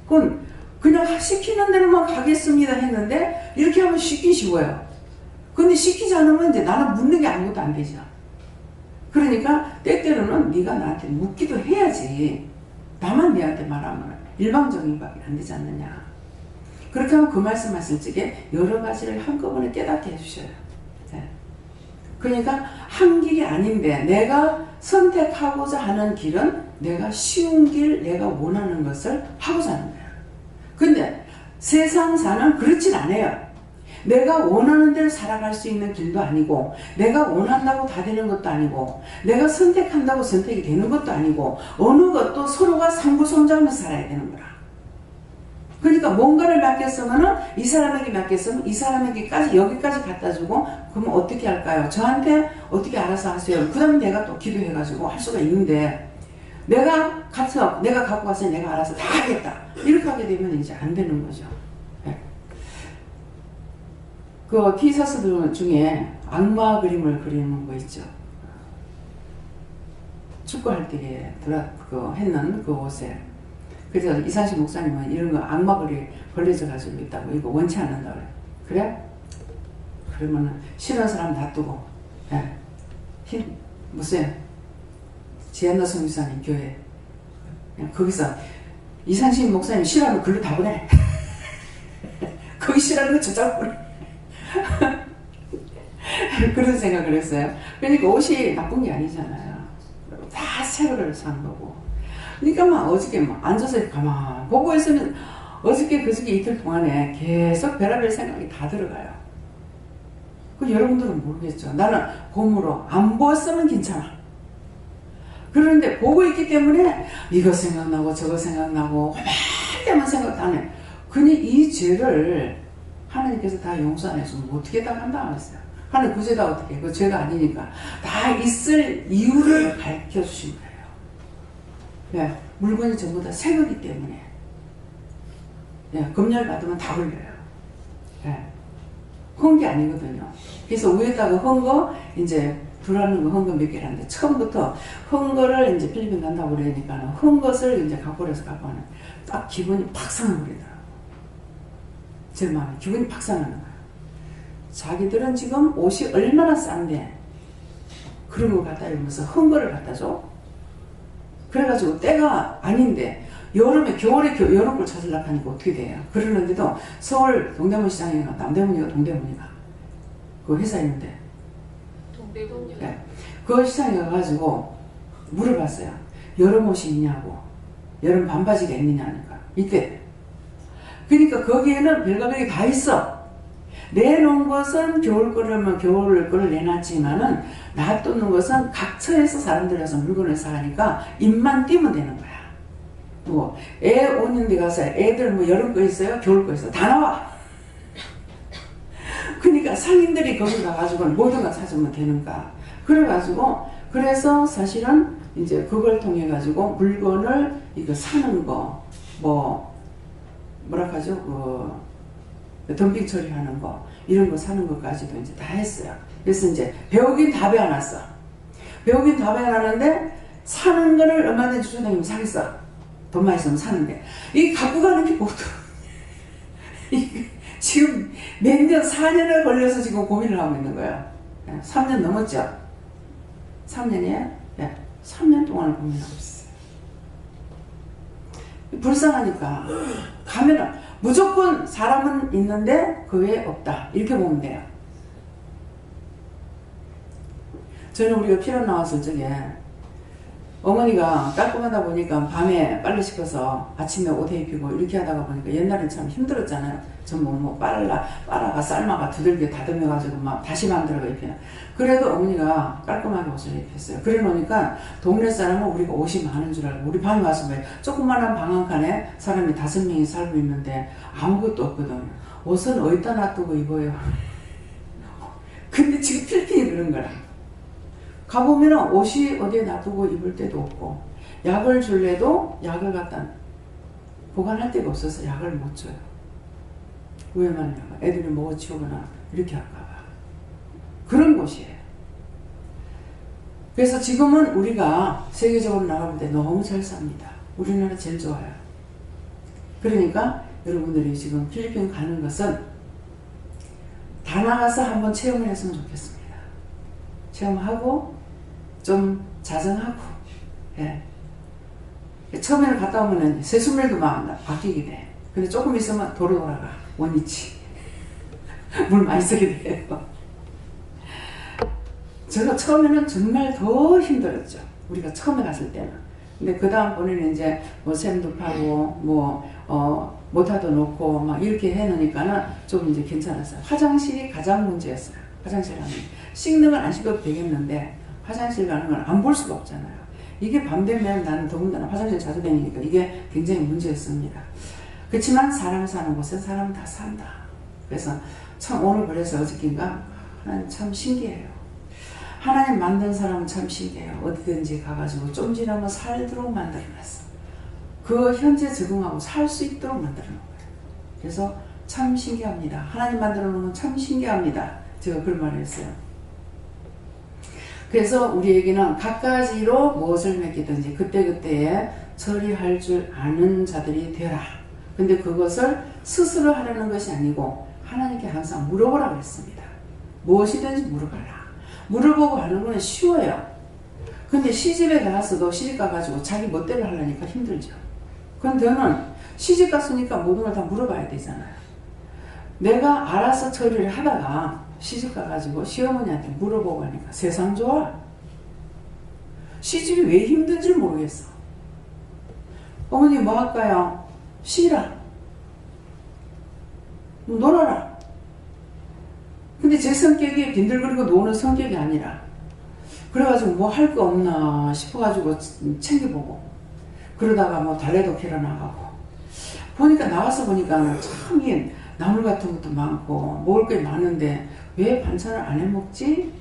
그건 그냥 시키는 대로만 가겠습니다 했는데 이렇게 하면 쉽긴 쉬워요. 근데 시키지 않으면 이제 나는 묻는 게 아무것도 안 되죠. 그러니까 때때로는 네가 나한테 묻기도 해야지. 나만 네한테 말하면 일방적인 밖에 안 되지 않느냐. 그렇게 하면 그 말씀하실 적에 여러 가지를 한꺼번에 깨닫게 해주셔요. 네. 그러니까 한 길이 아닌데 내가 선택하고자 하는 길은 내가 쉬운 길, 내가 원하는 것을 하고자 하는 거예요. 근데 세상사는 그렇진 않아요. 내가 원하는 대로 살아갈 수 있는 길도 아니고 내가 원한다고 다 되는 것도 아니고 내가 선택한다고 선택이 되는 것도 아니고 어느 것도 서로가 상부성장하면서 살아야 되는 거라. 그러니까 뭔가를 맡겼으면 이 사람에게 맡겼으면 이 사람에게까지 여기까지 갖다 주고 그러면 어떻게 할까요? 저한테 어떻게 알아서 하세요. 그 다음에 내가 또 기도해가지고 할 수가 있는데 내가 갖고 가서 내가 알아서 다 하겠다. 이렇게 하게 되면 이제 안 되는 거죠. 네. 그 티셔츠들 중에 악마 그림을 그리는 거 있죠. 축구할 때 했는 그 옷에. 그래서 이상식 목사님은 이런 거 악마 그림 걸려져 가지고 있다고 이거 원치 않는다 그래. 그래? 그러면은 싫은 사람 놔두고, 예. 무슨 지한나 성교사님 교회 그냥 거기서 이상식 목사님 싫어하면 글로 다 보내. 거기 싫어하는 거 저쪽 보내. 그런 생각을 했어요. 그러니까 옷이 나쁜 게 아니잖아요. 다 새 거를 사는 거고. 그러니까 막 어저께 막 앉아서 가만 보고 있으면 어저께 그저께 이틀 동안에 계속 별의별 생각이 다 들어가요. 그 여러분들은 모르겠죠. 나는 곰으로 안 보았으면 괜찮아. 그런데 보고 있기 때문에 이거 생각나고 저거 생각나고 할 때만 생각 안 해. 그니 이 죄를 하나님께서 다 용서 안 해주면 어떻게 다 감당하겠어요? 하나님 그 죄 다 어떻게 해? 그 죄가 아니니까 다 있을 이유를 밝혀주신 거예요. 네, 물건이 전부 다 새 거기 때문에. 네, 검열 받으면 다 걸려요. 네. 헌 게 아니거든요. 그래서 위에다가 헌 거, 이제, 들어가는 거 헌 거 몇 개라는데, 처음부터 헌 거를 이제 필리핀 간다고 그러니까, 헌 것을 이제 갖고 오래서 갖고 오는, 딱 기분이 팍 상해버리더라고요. 제 마음에 기분이 팍 상하는 거예요. 자기들은 지금 옷이 얼마나 싼데, 그런 거 갖다 입으면서 헌 거를 갖다 줘? 그래가지고 때가 아닌데, 여름에, 겨울에 여름 걸 찾으려고 하니까 어떻게 돼요? 그러는데도 서울 동대문 시장인가, 남대문이가 동대문이가. 그 회사 있는데. 동대문이요? 네. 그 시장에 가가지고 물어봤어요. 여름 옷이 있냐고. 여름 반바지가 있느냐니까. 이때. 그러니까 거기에는 별가격이 다 있어. 내놓은 것은 겨울 거라면 겨울 거를 내놨지만은 놔두는 것은 각처에서 사람들이 와서 물건을 사니까 입만 띄면 되는 거야. 뭐, 애 오는 데 가서 애들 뭐 여름 거 있어요? 겨울 거 있어요? 다 나와! 그러니까 상인들이 거기 가가지고 모든 걸 사주면 되는가. 그래가지고, 그래서 사실은 이제 그걸 통해가지고 물건을 이거 사는 거, 뭐라 하죠? 덤핑 처리하는 거, 이런 거 사는 것까지도 이제 다 했어요. 그래서 이제 배우긴 다 배워놨어. 배우긴 다 배워놨는데, 사는 거를 얼마든지 주장님이 사겠어. 돈만 있으면 사는데 이 갖고 가는 게 뭐도 지금 몇 년, 4년을 걸려서 지금 고민을 하고 있는 거예요. 3년 넘었죠? 3년이에요? 네. 3년 동안 고민하고 있어요. 불쌍하니까 가면은 무조건 사람은 있는데 그 외에 없다. 이렇게 보면 돼요. 저는 우리가 피로 나왔을 적에 어머니가 깔끔하다 보니까 밤에 빨래 씻어서 아침에 옷 입히고 이렇게 하다가 보니까 옛날엔 참 힘들었잖아요. 전부 뭐 빨아가 삶아가 두들겨 다듬어가지고 막 다시 만들어가 입히는. 그래도 어머니가 깔끔하게 옷을 입혔어요. 그래 놓으니까 동네 사람은 우리가 옷이 많은 줄 알고 우리 밤에 와서 왜 조그만한 방 한 칸에 사람이 5명이 살고 있는데 아무것도 없거든요. 옷은 어디다 놔두고 입어요. 근데 지금 필리핀이 그런 거라. 가보면은 옷이 어디에 놔두고 입을 데도 없고 약을 줄래도 약을 갖다 보관할 데가 없어서 약을 못 줘요. 왜 말이냐, 애들이 먹어치우거나 이렇게 할까봐. 그런 곳이에요. 그래서 지금은 우리가 세계적으로 나가볼 때 너무 잘 삽니다. 우리나라 제일 좋아요. 그러니까 여러분들이 지금 필리핀 가는 것은 다 나가서 한번 체험을 했으면 좋겠습니다. 체험하고 좀 자정하고, 예. 처음에는 갔다 오면은 세수물도 막 바뀌게 돼. 근데 조금 있으면 도로 돌아가. 원위치. 물 많이 쓰게 돼요. 제가 처음에는 정말 더 힘들었죠. 우리가 처음에 갔을 때는. 근데 그 다음번에는 이제 뭐 샘도 파고, 모타도 놓고 막 이렇게 해놓으니까는 좀 이제 괜찮았어요. 화장실이 가장 문제였어요. 화장실 가는. 씻는 건 안 씻어도 되겠는데, 화장실 가는 건 안 볼 수가 없잖아요. 이게 밤 되면 나는 더군다나 화장실 자주 다니니까 이게 굉장히 문제였습니다. 그렇지만 사람 사는 곳에 사람은 다 산다. 그래서 참 오늘 그래서 어저께인가 하나님 참 신기해요. 하나님 만든 사람은 참 신기해요. 어디든지 가가지고 좀 지나면 살도록 만들어놨어. 그 현재 적응하고 살 수 있도록 만들어놓은 거예요. 그래서 참 신기합니다. 하나님 만들어놓은 건 참 신기합니다. 제가 그런 말을 했어요. 그래서 우리에게는 갖가지로 무엇을 맡기든지 그때그때에 처리할 줄 아는 자들이 되라. 근데 그것을 스스로 하려는 것이 아니고 하나님께 항상 물어보라고 했습니다. 무엇이든지 물어봐라. 물어보고 하는 건 쉬워요. 근데 시집에 가서도 시집 가가지고 자기 멋대로 하려니까 힘들죠. 그런데 저는 시집 갔으니까 모든 걸 다 물어봐야 되잖아요. 내가 알아서 처리를 하다가 시집 가가지고 시어머니한테 물어보고 하니까 세상 좋아. 시집이 왜 힘든지 모르겠어. 어머니 뭐 할까요? 쉬라. 놀아라. 근데 제 성격이 빈들거리고 노는 성격이 아니라 그래가지고 뭐 할 거 없나 싶어가지고 챙겨보고 그러다가 뭐 달래도 캐러 나가고 보니까 나와서 보니까 참 이게 나물 같은 것도 많고 먹을 게 많은데 왜 반찬을 안 해 먹지?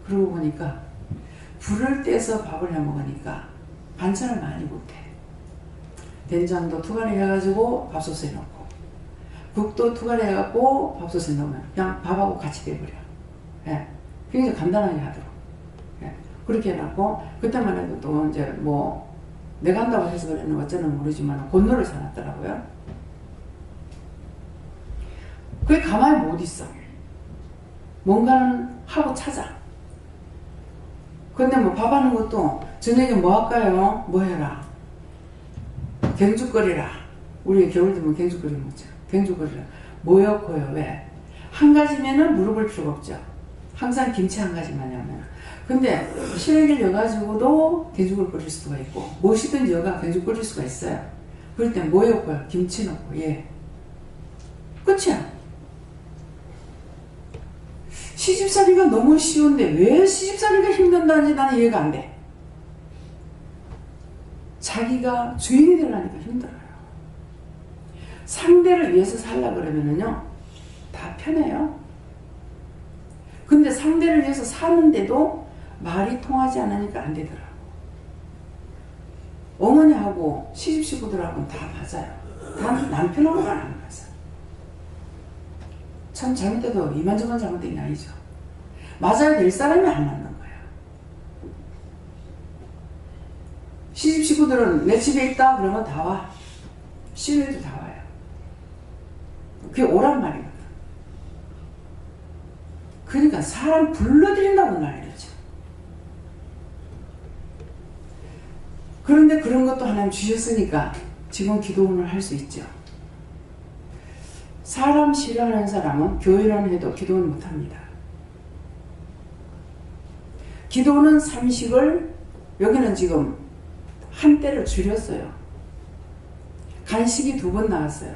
그러고 보니까 불을 떼서 밥을 해 먹으니까 반찬을 많이 못해. 된장도 투가리 해가지고 밥솥에 넣고 국도 투가리 해갖고 밥솥에 넣으면 그냥 밥하고 같이 돼버려. 예. 굉장히 간단하게 하도록. 예. 그렇게 해놨고 그때만 해도 또 이제 뭐 내가 한다고 해서 그랬는 어쩌는 모르지만 곤노를 사놨더라고요. 그게 가만히 못 있어. 뭔가는 하고 찾아. 근데 뭐 밥하는 것도 저녁에 뭐 할까요? 뭐 해라. 갱죽거리라. 우리 겨울 되면 갱죽거리 먹죠. 갱죽거리라. 뭐요? 고요? 왜? 한 가지면은 물어볼 필요가 없죠. 항상 김치 한 가지만 하면. 근데 시래기를 넣어가지고도 갱죽을 끓일 수가 있고 무엇이든지 여가 갱죽 끓일 수가 있어요. 그럴 땐 뭐요? 고요? 김치 넣고 예. 끝이야. 시집살이가 너무 쉬운데 왜 시집살이가 힘든다는지 나는 이해가 안 돼. 자기가 주인이 되려니까 힘들어요. 상대를 위해서 살라 그러면은요 다 편해요. 근데 상대를 위해서 사는데도 말이 통하지 않으니까 안 되더라고. 어머니하고 시집식구들하고는 다 맞아요. 다 남편하고만 안 맞아. 참 잘못돼도 이만저만 잘못된 게 아니죠. 맞아야 될 사람이 안 맞는 거예요. 시집 식구들은 내 집에 있다 그러면 다 와. 시외도 다 와요. 그게 오란 말이거든. 그러니까 사람 불러들인다고 말이죠. 그런데 그런 것도 하나님 주셨으니까 지금 기도문을 할 수 있죠. 사람 싫어하는 사람은 교회는 해도 기도는 못합니다. 기도는 삼식을 여기는 지금 한때를 줄였어요. 간식이 2번 나왔어요.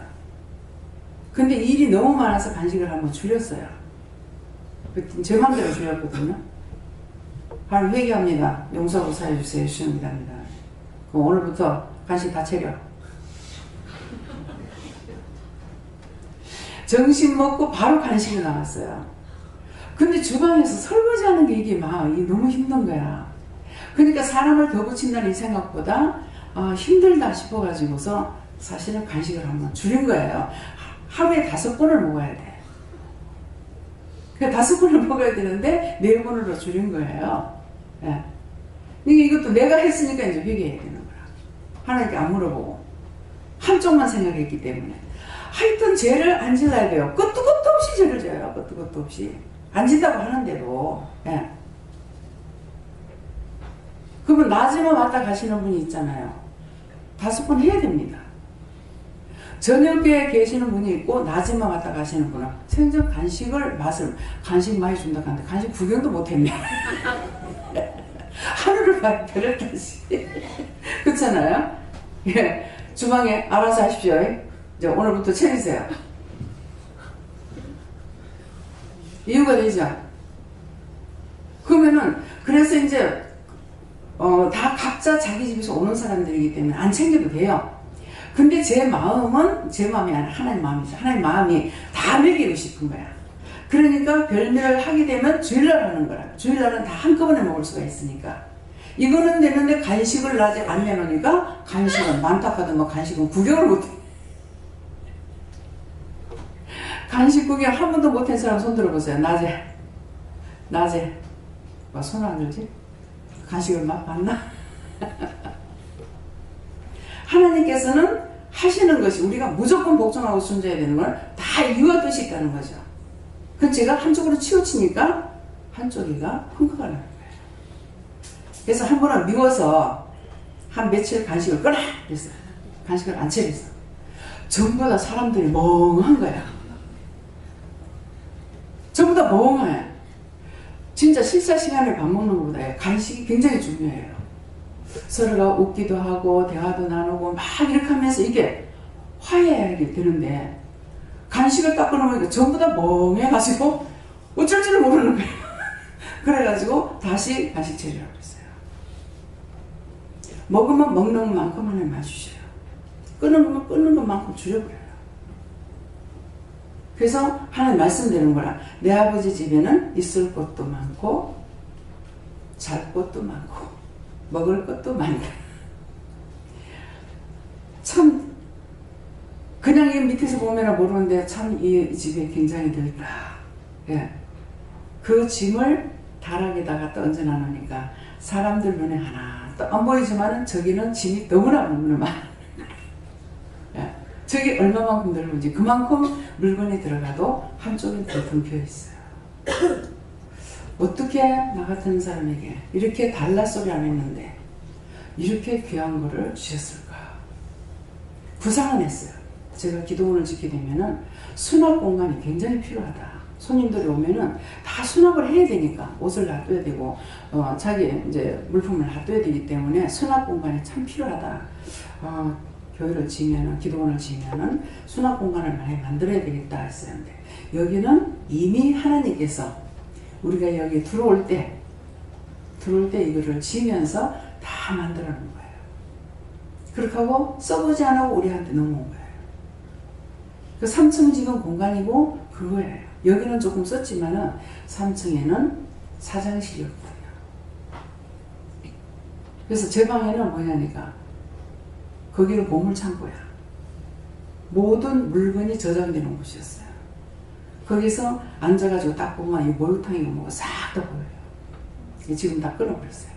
근데 일이 너무 많아서 간식을 한번 줄였어요. 제 맘대로 줄였거든요. 하나님 회개합니다. 용서하고 사해주세요. 주십니다. 그럼 오늘부터 간식 다 차려. 점심 먹고 바로 간식이 나왔어요. 근데 주방에서 설거지하는 게 이게 너무 힘든 거야. 그러니까 사람을 더 붙인다는 이 생각보다 힘들다 싶어가지고서 사실은 간식을 한번 줄인 거예요. 하루에 5번을 먹어야 돼. 그러니까 5번을 먹어야 되는데 4번으로 줄인 거예요. 예. 이것도 내가 했으니까 이제 회개해야 되는 거야. 하나님께 안 물어보고 한쪽만 생각했기 때문에. 하여튼 죄를 안 질러야 돼요. 끝도 끝도 없이 죄를 져요. 끝도 끝도 없이. 안 진다고 하는데도. 예. 그러면 낮에만 왔다 가시는 분이 있잖아요. 5번 해야 됩니다. 저녁에 계시는 분이 있고 낮에만 왔다 가시는 분은 생전 간식을 간식 많이 준다 하는데 간식 구경도 못했네. 하루를 봐야 별을 다시. 그렇잖아요. 예. 주방에 알아서 하십시오. 이제 오늘부터 차리세요. 이유가 되죠. 그러면은 그래서 이제 다 각자 자기 집에서 오는 사람들이기 때문에 안 챙겨도 돼요. 근데 제 마음이 아니라 하나님 마음이죠. 하나님 마음이 다 먹이고 싶은 거야. 그러니까 별일을 하게 되면 주일날 하는 거라. 주일날은 다 한꺼번에 먹을 수가 있으니까. 이거는 되는데 간식을 낮에 안 내놓으니까 간식은 많다 하더만 간식은 구경을 못해. 간식 구경 한 번도 못한 사람 손 들어보세요. 낮에 손 안 들지? 간식을 막 봤나? 하나님께서는 하시는 것이 우리가 무조건 복종하고 순종해야 되는 건 다 이유와 뜻이 있다는 거죠. 그 제가 한쪽으로 치우치니까 한쪽이가 흥분하는 거예요. 그래서 한 번은 미워서 한 며칠 간식을 꺼라! 그랬어요. 간식을 안 차렸어. 전부 다 사람들이 멍한 거야. 전부 다 멍해. 진짜 식사 시간에 밥 먹는 것보다 간식이 굉장히 중요해요. 서로가 웃기도 하고 대화도 나누고 막 이렇게 하면서 이게 화해해야 되는데 간식을 딱 끊어보니까 전부 다 멍해가지고 어쩔 줄을 모르는 거예요. 그래가지고 다시 간식 처리라고 했어요. 먹으면 먹는 만큼 하나님 주셔요. 끊으면 끊는 것만큼 줄여버려요. 그래서 하나님 말씀드리는 거라. 내 아버지 집에는 있을 것도 많고 잘 것도 많고 먹을 것도 많다. 참 그냥 이 밑에서 보면 모르는데 참 이 집에 굉장히 넓다. 예. 그 짐을 다락에다가 얹어놔 놓으니까 사람들 눈에 하나도 안 보이지만 저기는 짐이 너무나 많아. 예. 저기 얼마만큼 넓은지 그만큼 물건이 들어가도 한쪽은 텅텅 비어 있어요. 어떻게 나 같은 사람에게 이렇게 달라 소리 안 했는데 이렇게 귀한 거를 주셨을까? 구상은 했어요. 제가 기도원을 짓게 되면은 수납 공간이 굉장히 필요하다. 손님들이 오면은 다 수납을 해야 되니까 옷을 놔둬야 되고 자기 이제 물품을 놔둬야 되기 때문에 수납 공간이 참 필요하다. 교회를 지으면은 기도원을 지으면은 수납 공간을 많이 만들어야 되겠다 했었는데 여기는 이미 하나님께서 우리가 여기 들어올 때 이거를 지으면서 다 만들어 놓은 거예요. 그렇게 하고 써보지 않고 우리한테 넘어온 거예요. 그 3층 지금 공간이고 그거예요. 여기는 조금 썼지만은 3층에는 사장실이었거든요. 그래서 제 방에는 뭐냐니까 거기는 보물창고야. 모든 물건이 저장되는 곳이었어요. 거기서 앉아가지고 딱 보면 이 목욕탕이고 뭐가 싹 다 보여요. 지금 다 끊어버렸어요.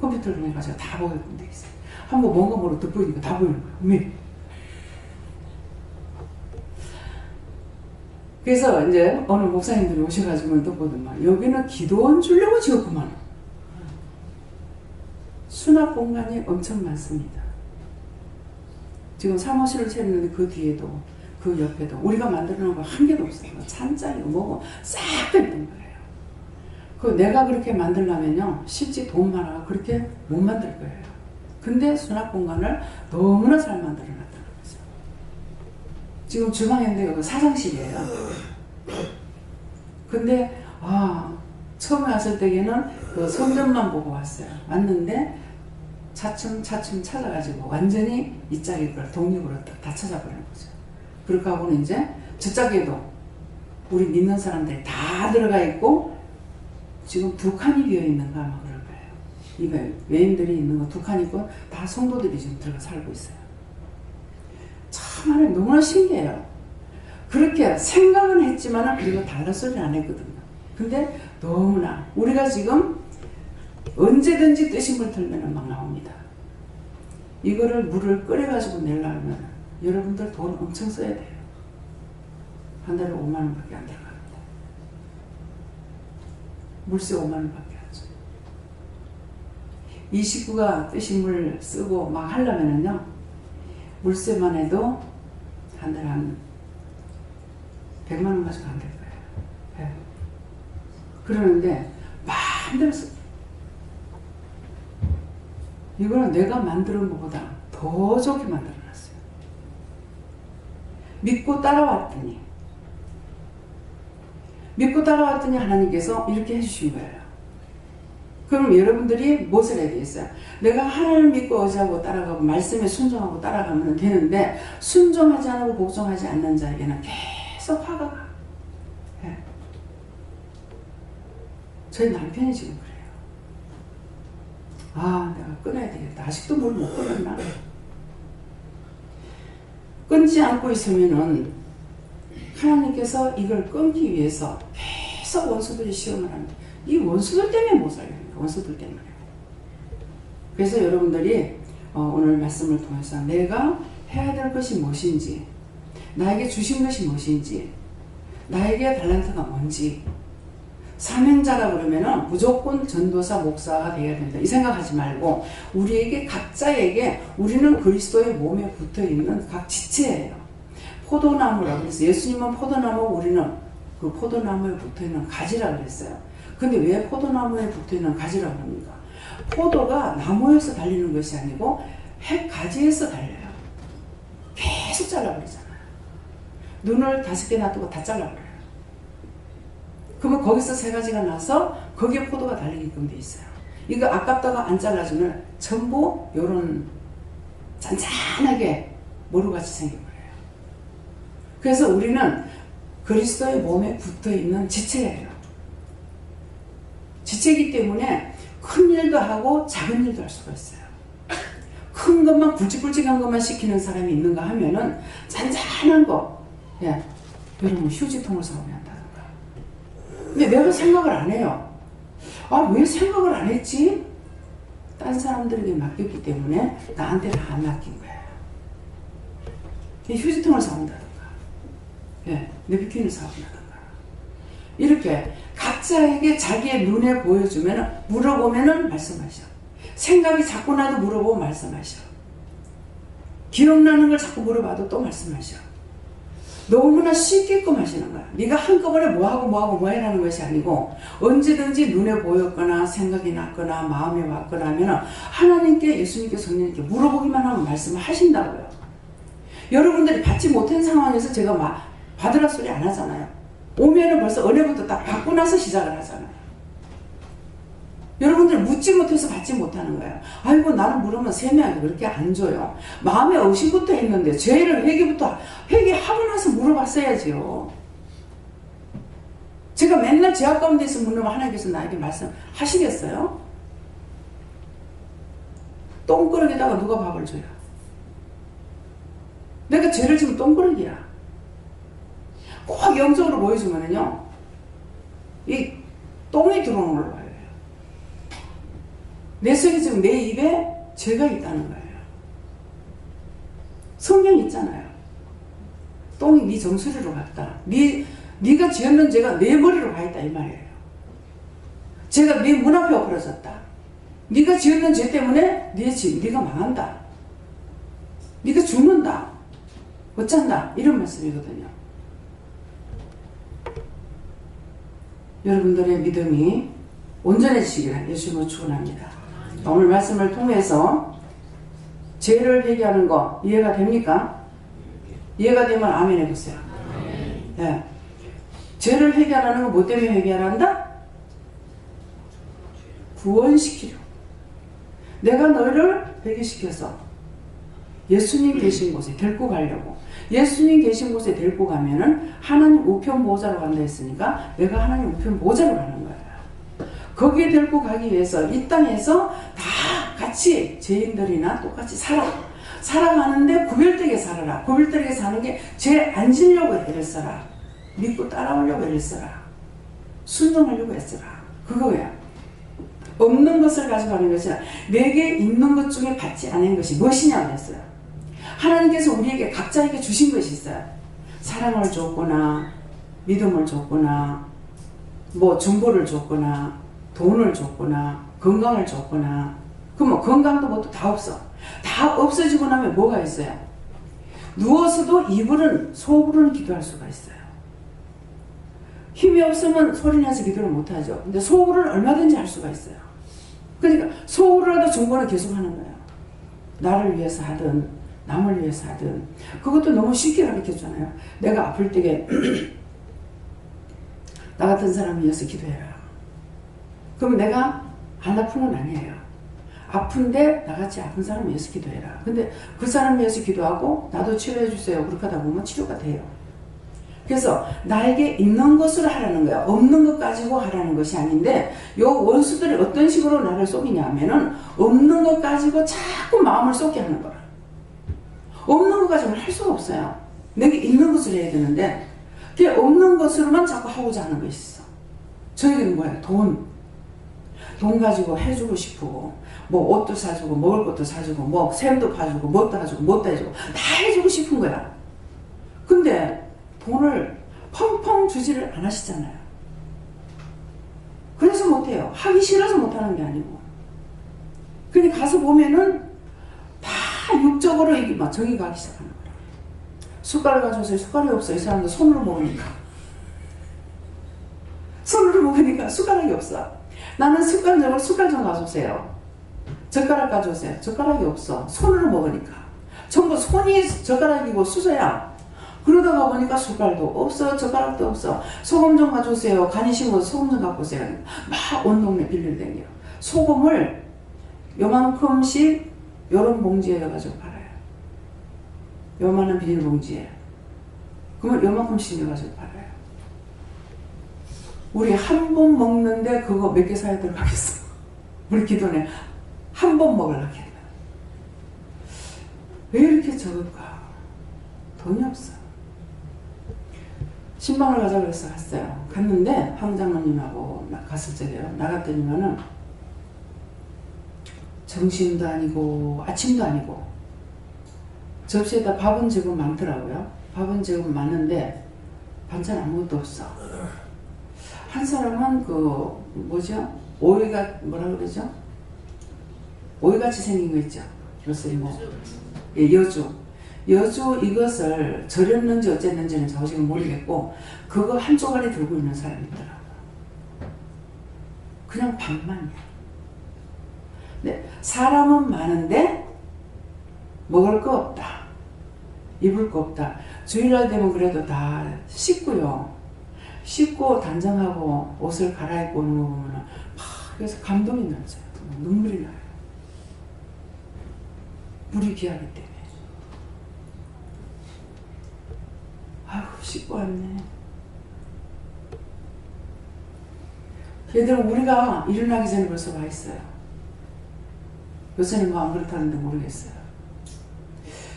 컴퓨터를 통해가지고 다 보게끔 돼 있어요. 한번 뭔가 모르고 돋보이니까 다 보이는 거예요. 그래서 이제 어느 목사님들이 오셔가지고 또 보더만 여기는 기도원 주려고 지었구만. 수납 공간이 엄청 많습니다. 지금 사무실을 차렸는데 그 뒤에도 그 옆에도 우리가 만들어 놓은 거 한 개도 없어요. 찬장이고 뭐고 싹 다 있는 거예요. 그 내가 그렇게 만들려면요 실제 돈 많아 그렇게 못 만들 거예요. 근데 수납 공간을 너무나 잘 만들어 놨다는 거죠. 지금 주방인데 그 사장실이에요. 근데 처음에 왔을 때에는 그 성전만 보고 왔어요. 왔는데 차츰 찾아가지고 완전히 이 짝이 걸 독립으로 다 찾아버리는 거죠. 그렇게 하고는 이제 저짝에도 우리 믿는 사람들이 다 들어가 있고 지금 2칸이 비어 있는가 아마 그럴 거예요. 이 외인들이 있는 거 2칸 있고 다 성도들이 지금 들어가 살고 있어요. 참 하나님 너무나 신기해요. 그렇게 생각은 했지만 그리고 달라 소리는 안 했거든요. 근데 너무나 우리가 지금 언제든지 뜨신 물 틀면 막 나옵니다. 이거를 물을 끓여가지고 내려면 여러분들 돈 엄청 써야 돼요. 한 달에 5만 원밖에 안 들어갑니다. 물세 5만 원밖에 안 줘요. 이 식구가 뜨신 물 쓰고 막 하려면은요 물세만 해도 한 달에 한 100만 원 가지고 안 될 거예요. 네. 그러는데 마음대로 써. 이거는 내가 만드는 것보다 더 좋게 만들어놨어요. 믿고 따라왔더니 하나님께서 이렇게 해주신 거예요. 그럼 여러분들이 무엇을 해야 되겠어요? 내가 하나님을 믿고 의지하고 따라가고 말씀에 순종하고 따라가면 되는데 순종하지 않고 복종하지 않는 자에게는 계속 화가 가. 네. 저희 남편이 지금 그래요. 내가 끊어야 되겠다. 아직도 뭘 못 끊었나? 끊지 않고 있으면은 하나님께서 이걸 끊기 위해서 계속 원수들이 시험을 합니다. 이 원수들 때문에 못 살겠습니까? 원수들 때문에. 그래서 여러분들이 오늘 말씀을 통해서 내가 해야 될 것이 무엇인지, 나에게 주신 것이 무엇인지, 나에게 달란트가 뭔지, 사명자라 그러면은 무조건 전도사, 목사가 되어야 된다. 이 생각하지 말고 우리에게 각자에게 우리는 그리스도의 몸에 붙어 있는 각 지체예요. 포도나무라고 그랬어요. 예수님은 포도나무, 우리는 그 포도나무에 붙어 있는 가지라 그랬어요. 근데 왜 포도나무에 붙어 있는 가지라고 합니까? 포도가 나무에서 달리는 것이 아니고 핵 가지에서 달려요. 계속 잘라버리잖아요. 눈을 5개 놔두고 다 잘라버려요. 그러면 거기서 3가지가 나서 거기에 포도가 달리게끔 돼 있어요. 이거 아깝다고 안 잘라주면 전부 요런 잔잔하게 모루같이 생겨버려요. 그래서 우리는 그리스도의 몸에 붙어있는 지체예요. 지체이기 때문에 큰 일도 하고 작은 일도 할 수가 있어요. 큰 것만 굵직굵직한 것만 시키는 사람이 있는가 하면은 잔잔한 거, 예, 여러분 휴지통을 사오한다든가. 근데 내가 생각을 안 해요. 아, 왜 생각을 안 했지? 딴 사람들에게 맡겼기 때문에 나한테 다 안 맡긴 거예요. 휴지통을 사온다든가, 예, 냅킨을 사온다든가. 이렇게 각자에게 자기의 눈에 보여주면, 물어보면은 말씀하셔. 생각이 자꾸 나도 물어보고 말씀하셔. 기억나는 걸 자꾸 물어봐도 또 말씀하셔. 너무나 쉽게끔 하시는 거야. 네가 한꺼번에 뭐 해라는 것이 아니고 언제든지 눈에 보였거나 생각이 났거나 마음에 왔거나 하면 하나님께, 예수님께, 성령님께 물어보기만 하면 말씀을 하신다고요. 여러분들이 받지 못한 상황에서 제가 받으라 소리 안 하잖아요. 오면은 벌써 은혜부터 딱 받고 나서 시작을 하잖아요. 여러분들 묻지 못해서 받지 못하는 거예요. 아이고 나는 물으면 세미하게 그렇게 안 줘요. 마음에 의심부터 했는데 죄를 회개하고 나서 물어봤어야지요. 제가 맨날 죄악 가운데서 묻는 하나님께서 나에게 말씀하시겠어요? 똥그릇에다가 누가 밥을 줘요? 내가 죄를 지면 똥그릇이야. 꼭 영적으로 보여주면은요, 이 똥이 들어오는 걸로 봐요. 내 속에 지금 내 입에 죄가 있다는 거예요. 성경 있잖아요. 똥이 네 정수리로 갔다. 네가 지었는 죄가 내 머리로 가 있다 이 말이에요. 죄가 네 문 앞에 엎어졌다. 네가 지었는 죄 때문에 네가 망한다. 네가 죽는다. 어쩐다. 이런 말씀이거든요. 여러분들의 믿음이 온전해지시기를 예수님으로 축원합니다. 오늘 말씀을 통해서 죄를 회개하는 거 이해가 됩니까? 이해가 되면 아멘 해보세요. 네. 죄를 회개하는 건 뭐 때문에 회개한다? 구원시키려. 내가 너를 회개시켜서 예수님 계신 곳에 데리고 가려고. 예수님 계신 곳에 데리고 가면은 하나님 우편 보호자로 간다 했으니까 내가 하나님 우편 보호자로 가는 거예요. 거기에 데리고 가기 위해서 이 땅에서 다 같이 죄인들이나 똑같이 살아가는데 구별되게 살아라. 구별되게 사는 게 죄 안 지려고 애를 써라. 믿고 따라오려고 애를 써라. 순종하려고 애써라. 그거야. 없는 것을 가져가는 것이 아니라 내게 있는 것 중에 받지 않은 것이 무엇이냐고 했어요. 하나님께서 우리에게 각자에게 주신 것이 있어요. 사랑을 줬거나 믿음을 줬거나 뭐 정보를 줬거나 돈을 줬거나 건강을 줬거나 그럼 건강도 뭐 다 없어. 다 없어지고 나면 뭐가 있어요? 누워서도 소부르는 기도할 수가 있어요. 힘이 없으면 소리내서 기도를 못하죠. 근데 소부를 얼마든지 할 수가 있어요. 그러니까 소부라도 정보는 계속 하는 거예요. 나를 위해서 하든 남을 위해서 하든. 그것도 너무 쉽게 가르쳐주잖아요. 내가 아플 때에 나 같은 사람을 위해서 기도해라. 그럼 내가 안 아픈 건 아니에요. 아픈데 나같이 아픈 사람 위해서 기도해라. 근데 그 사람 위해서 기도하고 나도 치료해 주세요. 그렇게 하다 보면 치료가 돼요. 그래서 나에게 있는 것을 하라는 거야. 없는 것 가지고 하라는 것이 아닌데 요 원수들이 어떤 식으로 나를 속이냐 하면은 없는 것 가지고 자꾸 마음을 쏟게 하는 거야. 없는 것 가지고는 할 수가 없어요. 내게 있는 것을 해야 되는데 그게 없는 것으로만 자꾸 하고자 하는 것이 있어. 저에게는 뭐야? 돈 가지고 해주고 싶고 뭐 옷도 사주고 먹을 것도 사주고 뭐 샘도 파주고 뭣도 해주고 뭣도 해주고 다 해주고 싶은 거야. 근데 돈을 펑펑 주지를 안 하시잖아요. 그래서 못해요. 하기 싫어서 못하는 게 아니고. 근데 가서 보면은 다 육적으로 이게 막 정이 가기 시작하는 거야. 숟가락 가져오세요. 숟가락이 없어. 이 사람들 손으로 먹으니까. 손으로 먹으니까 숟가락이 없어. 나는 숟가락 좀 가져오세요. 젓가락 가져오세요. 젓가락이 없어. 손으로 먹으니까. 전부 손이 젓가락이고 수저야. 그러다가 보니까 숟갈도 없어, 젓가락도 없어. 소금 좀 가져오세요. 간이 싱거워서 소금 좀 갖고 오세요. 막 온 동네 빌려다녀요. 소금을 요만큼씩 요런 봉지에 넣어가지고 팔아요. 요만한 비닐봉지에. 그러면 요만큼씩 넣어가지고 팔아요. 우리 한 번 먹는데 그거 몇 개 사야 들어가겠어. 우리 기도는 한 번 먹으려고 했나. 왜 이렇게 적을까? 돈이 없어. 신방을 가자 그래서 갔어요. 갔는데 황장로님하고 갔을 적에요. 나갔더니만은 점심도 아니고 아침도 아니고 접시에다 밥은 지금 많더라고요. 밥은 지금 많은데 반찬 아무것도 없어. 한 사람은 그 뭐죠? 오이가 뭐라 그러죠? 오이같이 생긴 거 있죠. 그래서 뭐 예, 여주 이것을 절였는지 어쨌는지는 저 지금 모르겠고 그거 한 조각이 들고 있는 사람이 있더라고요. 그냥 밥만이야. 네, 사람은 많은데 먹을 거 없다. 입을 거 없다. 주일날 되면 그래도 다 씻고요. 씻고 단정하고 옷을 갈아입고 오는 거 보면 막 그래서 감동이 나죠. 눈물이 나요. 물이 귀하기 때문에. 아휴, 씻고 왔네. 얘들은 우리가 일어나기 전에 벌써 와 있어요. 요새는 뭐 안 그렇다는데 모르겠어요.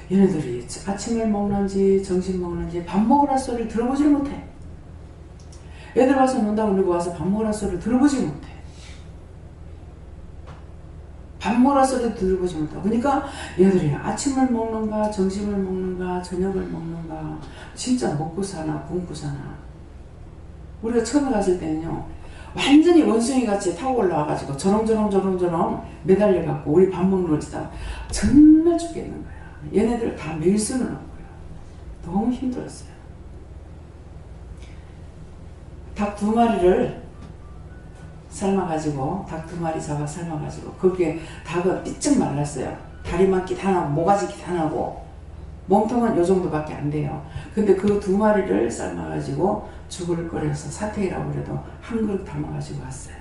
얘네들이 아침을 먹는지 점심 먹는지 밥 먹으라 소리를 들어보지를 못해. 애들 와서 논다고 그러고 와서 밥 먹으라 소리를 들어보지 못해. 밥 먹으라 소리를 들어보지 못하고. 그러니까 얘들이 아침을 먹는가 점심을 먹는가 저녁을 먹는가 진짜 먹고 사나 굶고 사나. 우리가 처음에 갔을 때는요 완전히 원숭이 같이 타고 올라와가지고 저렁저렁 매달려갖고 우리 밥 먹는 걸 치다가 정말 죽겠는 거야. 얘네들 다 밀 수는 없고요. 너무 힘들었어요. 닭 2마리를 삶아가지고 닭 2마리 잡아 삶아가지고 거기에 닭은 삐쩍 말랐어요. 다리만 끼 다 나고 모가지 끼 다 나고 몸통은 요 정도밖에 안 돼요. 근데 그 2마리를 삶아가지고 죽을 끓여서 사태이라고 그래도 한 그릇 담아가지고 왔어요.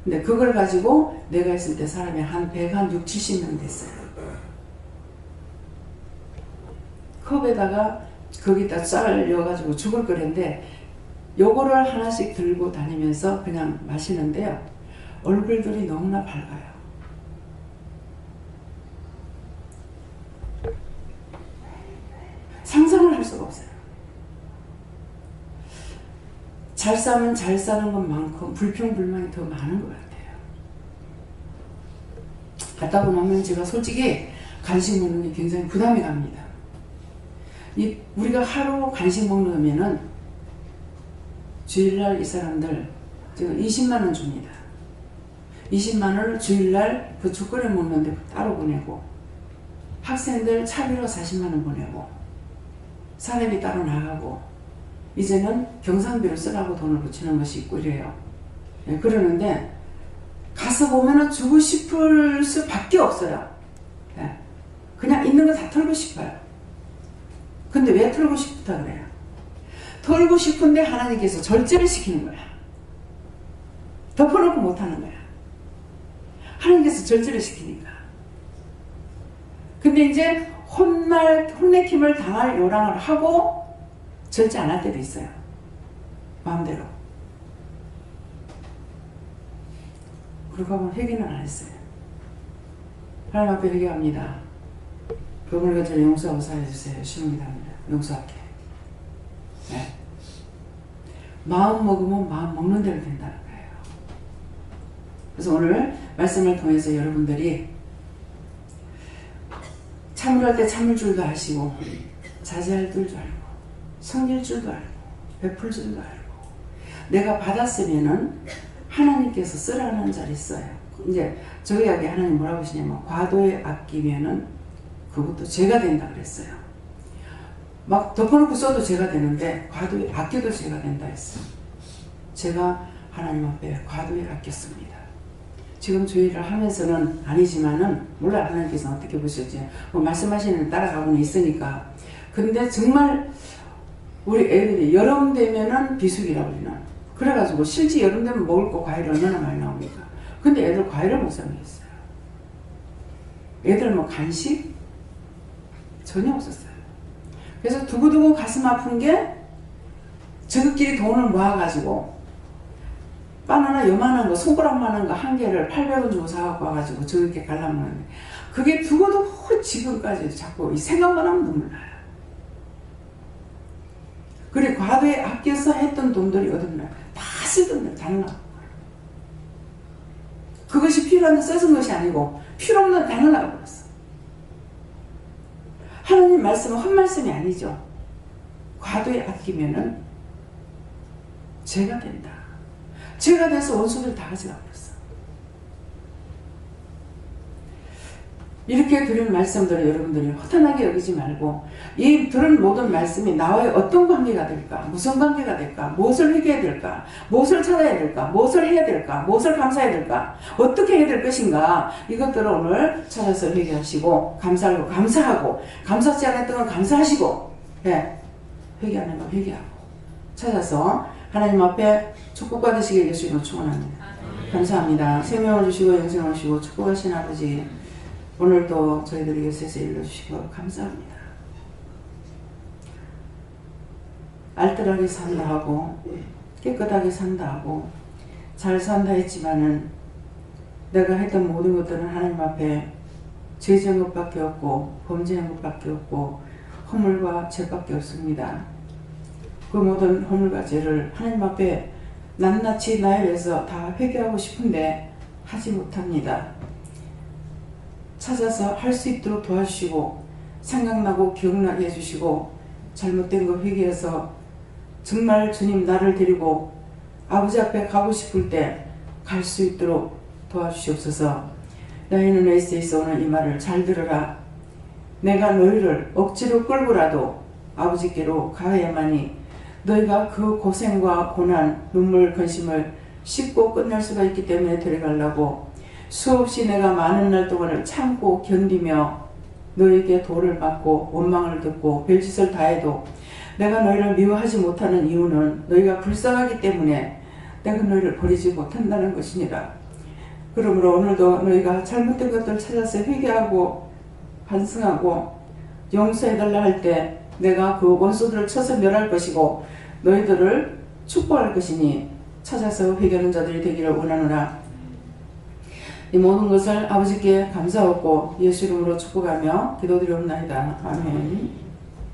근데 그걸 가지고 내가 있을 때 사람이 한 100, 60, 70명 됐어요. 컵에다가 거기다 쌀 넣어가지고 죽을 끓였는데 요거를 하나씩 들고 다니면서 그냥 마시는데요. 얼굴들이 너무나 밝아요. 상상을 할 수가 없어요. 잘 사면 잘 사는 것만큼 불평불만이 더 많은 것 같아요. 갔다 오고 나면 제가 솔직히 간식 먹는 게 굉장히 부담이 갑니다. 우리가 하루 간식 먹으면은 주일날 이 사람들 지금 20만원 줍니다. 20만원을 주일날 그 죽거리 먹는데 따로 보내고 학생들 차비로 40만원 보내고 사람이 따로 나가고 이제는 경상비로 쓰라고 돈을 붙이는 것이 있고 이래요. 네, 그러는데 가서 보면은 주고 싶을 수밖에 없어요. 네, 그냥 있는 거 다 털고 싶어요. 근데 왜 털고 싶다 그래요? 털고 싶은데 하나님께서 절제를 시키는 거야. 덮어놓고 못하는 거야. 하나님께서 절제를 시키니까. 근데 이제 혼내킴을 당할 요랑을 하고 절제 안 할 때도 있어요. 마음대로. 그러고 하면 회개는 안 했어요. 하나님 앞에 회개합니다. 그분을 저를 용서하고 살려주세요. 신용이 답니다. 용서할게. 네. 마음 먹으면 마음 먹는 대로 된다는 거예요. 그래서 오늘 말씀을 통해서 여러분들이 참을 때 참을 줄도 아시고 자제할 줄도 알고 섬길 줄도 알고 베풀 줄도 알고 내가 받았으면은 하나님께서 쓰라는 자리 써요. 이제 저희에게 하나님 뭐라고 하시냐면 과도에 아끼면은 그것도 죄가 된다 그랬어요. 막 덮어놓고 써도 죄가 되는데 과도에 아껴도 죄가 된다 했어요. 제가 하나님 앞에 과도에 아꼈습니다. 지금 주의를 하면서는 아니지만은 몰라 하나님께서 어떻게 보실지 뭐 말씀하시는 따라가고는 있으니까. 근데 정말 우리 애들이 여름 되면은 비수기라고 그러나 그래가지고 실제 여름 되면 먹을 거 과일이 얼마나 많이 나옵니까? 근데 애들 과일을 못 사 먹겠어요. 애들 뭐 간식 전혀 없었어요. 그래서 두고두고 가슴 아픈 게 저것끼리 돈을 모아가지고 바나나 요만한 거 손가락만한 거 한 개를 800원 주고 사갖고 와가지고 저렇게 갈라먹는데 그게 두고두고 지금까지 자꾸 이 생각만 하면 눈물 나요. 그래 과도에 아껴서 했던 돈들이 어딨나 다 쓰던 데 다 나가고 그것이 필요한데 써준 것이 아니고 필요 없는 데 다 나가고 버렸어. 하나님 말씀은 한 말씀이 아니죠. 과도에 아끼면은 죄가 된다. 죄가 돼서 원수들 다 가져가 버렸어. 이렇게 들은 말씀들을 여러분들이 허탄하게 여기지 말고 이 들은 모든 말씀이 나와의 어떤 관계가 될까? 무슨 관계가 될까? 무엇을 회개해야 될까? 무엇을 찾아야 될까? 무엇을 해야 될까? 무엇을 감사해야 될까? 어떻게 해야 될 것인가? 이것들을 오늘 찾아서 회개하시고 감사하고 감사하지 않았던 건 감사하시고 회개하는 건 회개하고 찾아서 하나님 앞에 축복받으시길 예수님으로 축원합니다. 감사합니다. 생명을 주시고 영생을 주시고 축복하신 아버지 오늘도 저희들에게 세세 일러주시고 감사합니다. 알뜰하게 산다 하고 깨끗하게 산다 하고 잘 산다 했지만은 내가 했던 모든 것들은 하나님 앞에 죄지은 것밖에 없고 범죄한 것밖에 없고 허물과 죄밖에 없습니다. 그 모든 허물과 죄를 하나님 앞에 낱낱이 나에 대해서 다 회개하고 싶은데 하지 못합니다. 찾아서 할 수 있도록 도와주시고 생각나고 기억나게 해주시고 잘못된 거 회개해서 정말 주님 나를 데리고 아버지 앞에 가고 싶을 때 갈 수 있도록 도와주시옵소서. 너희는 에이스에서 오늘 이 말을 잘 들으라. 내가 너희를 억지로 끌고라도 아버지께로 가야만이 너희가 그 고생과 고난, 눈물, 근심을 씻고 끝날 수가 있기 때문에 데려가려고 수없이 내가 많은 날 동안을 참고 견디며 너에게 돌을 맞고 원망을 듣고 별짓을 다해도 내가 너희를 미워하지 못하는 이유는 너희가 불쌍하기 때문에 내가 너희를 버리지 못한다는 것이니라. 그러므로 오늘도 너희가 잘못된 것들을 찾아서 회개하고 반성하고 용서해달라 할 때 내가 그 원수들을 쳐서 멸할 것이고 너희들을 축복할 것이니 찾아서 회개하는 자들이 되기를 원하노라. 이 모든 것을 아버지께 감사하고 예수 이름으로 축복하며 기도드리옵나이다. 아멘.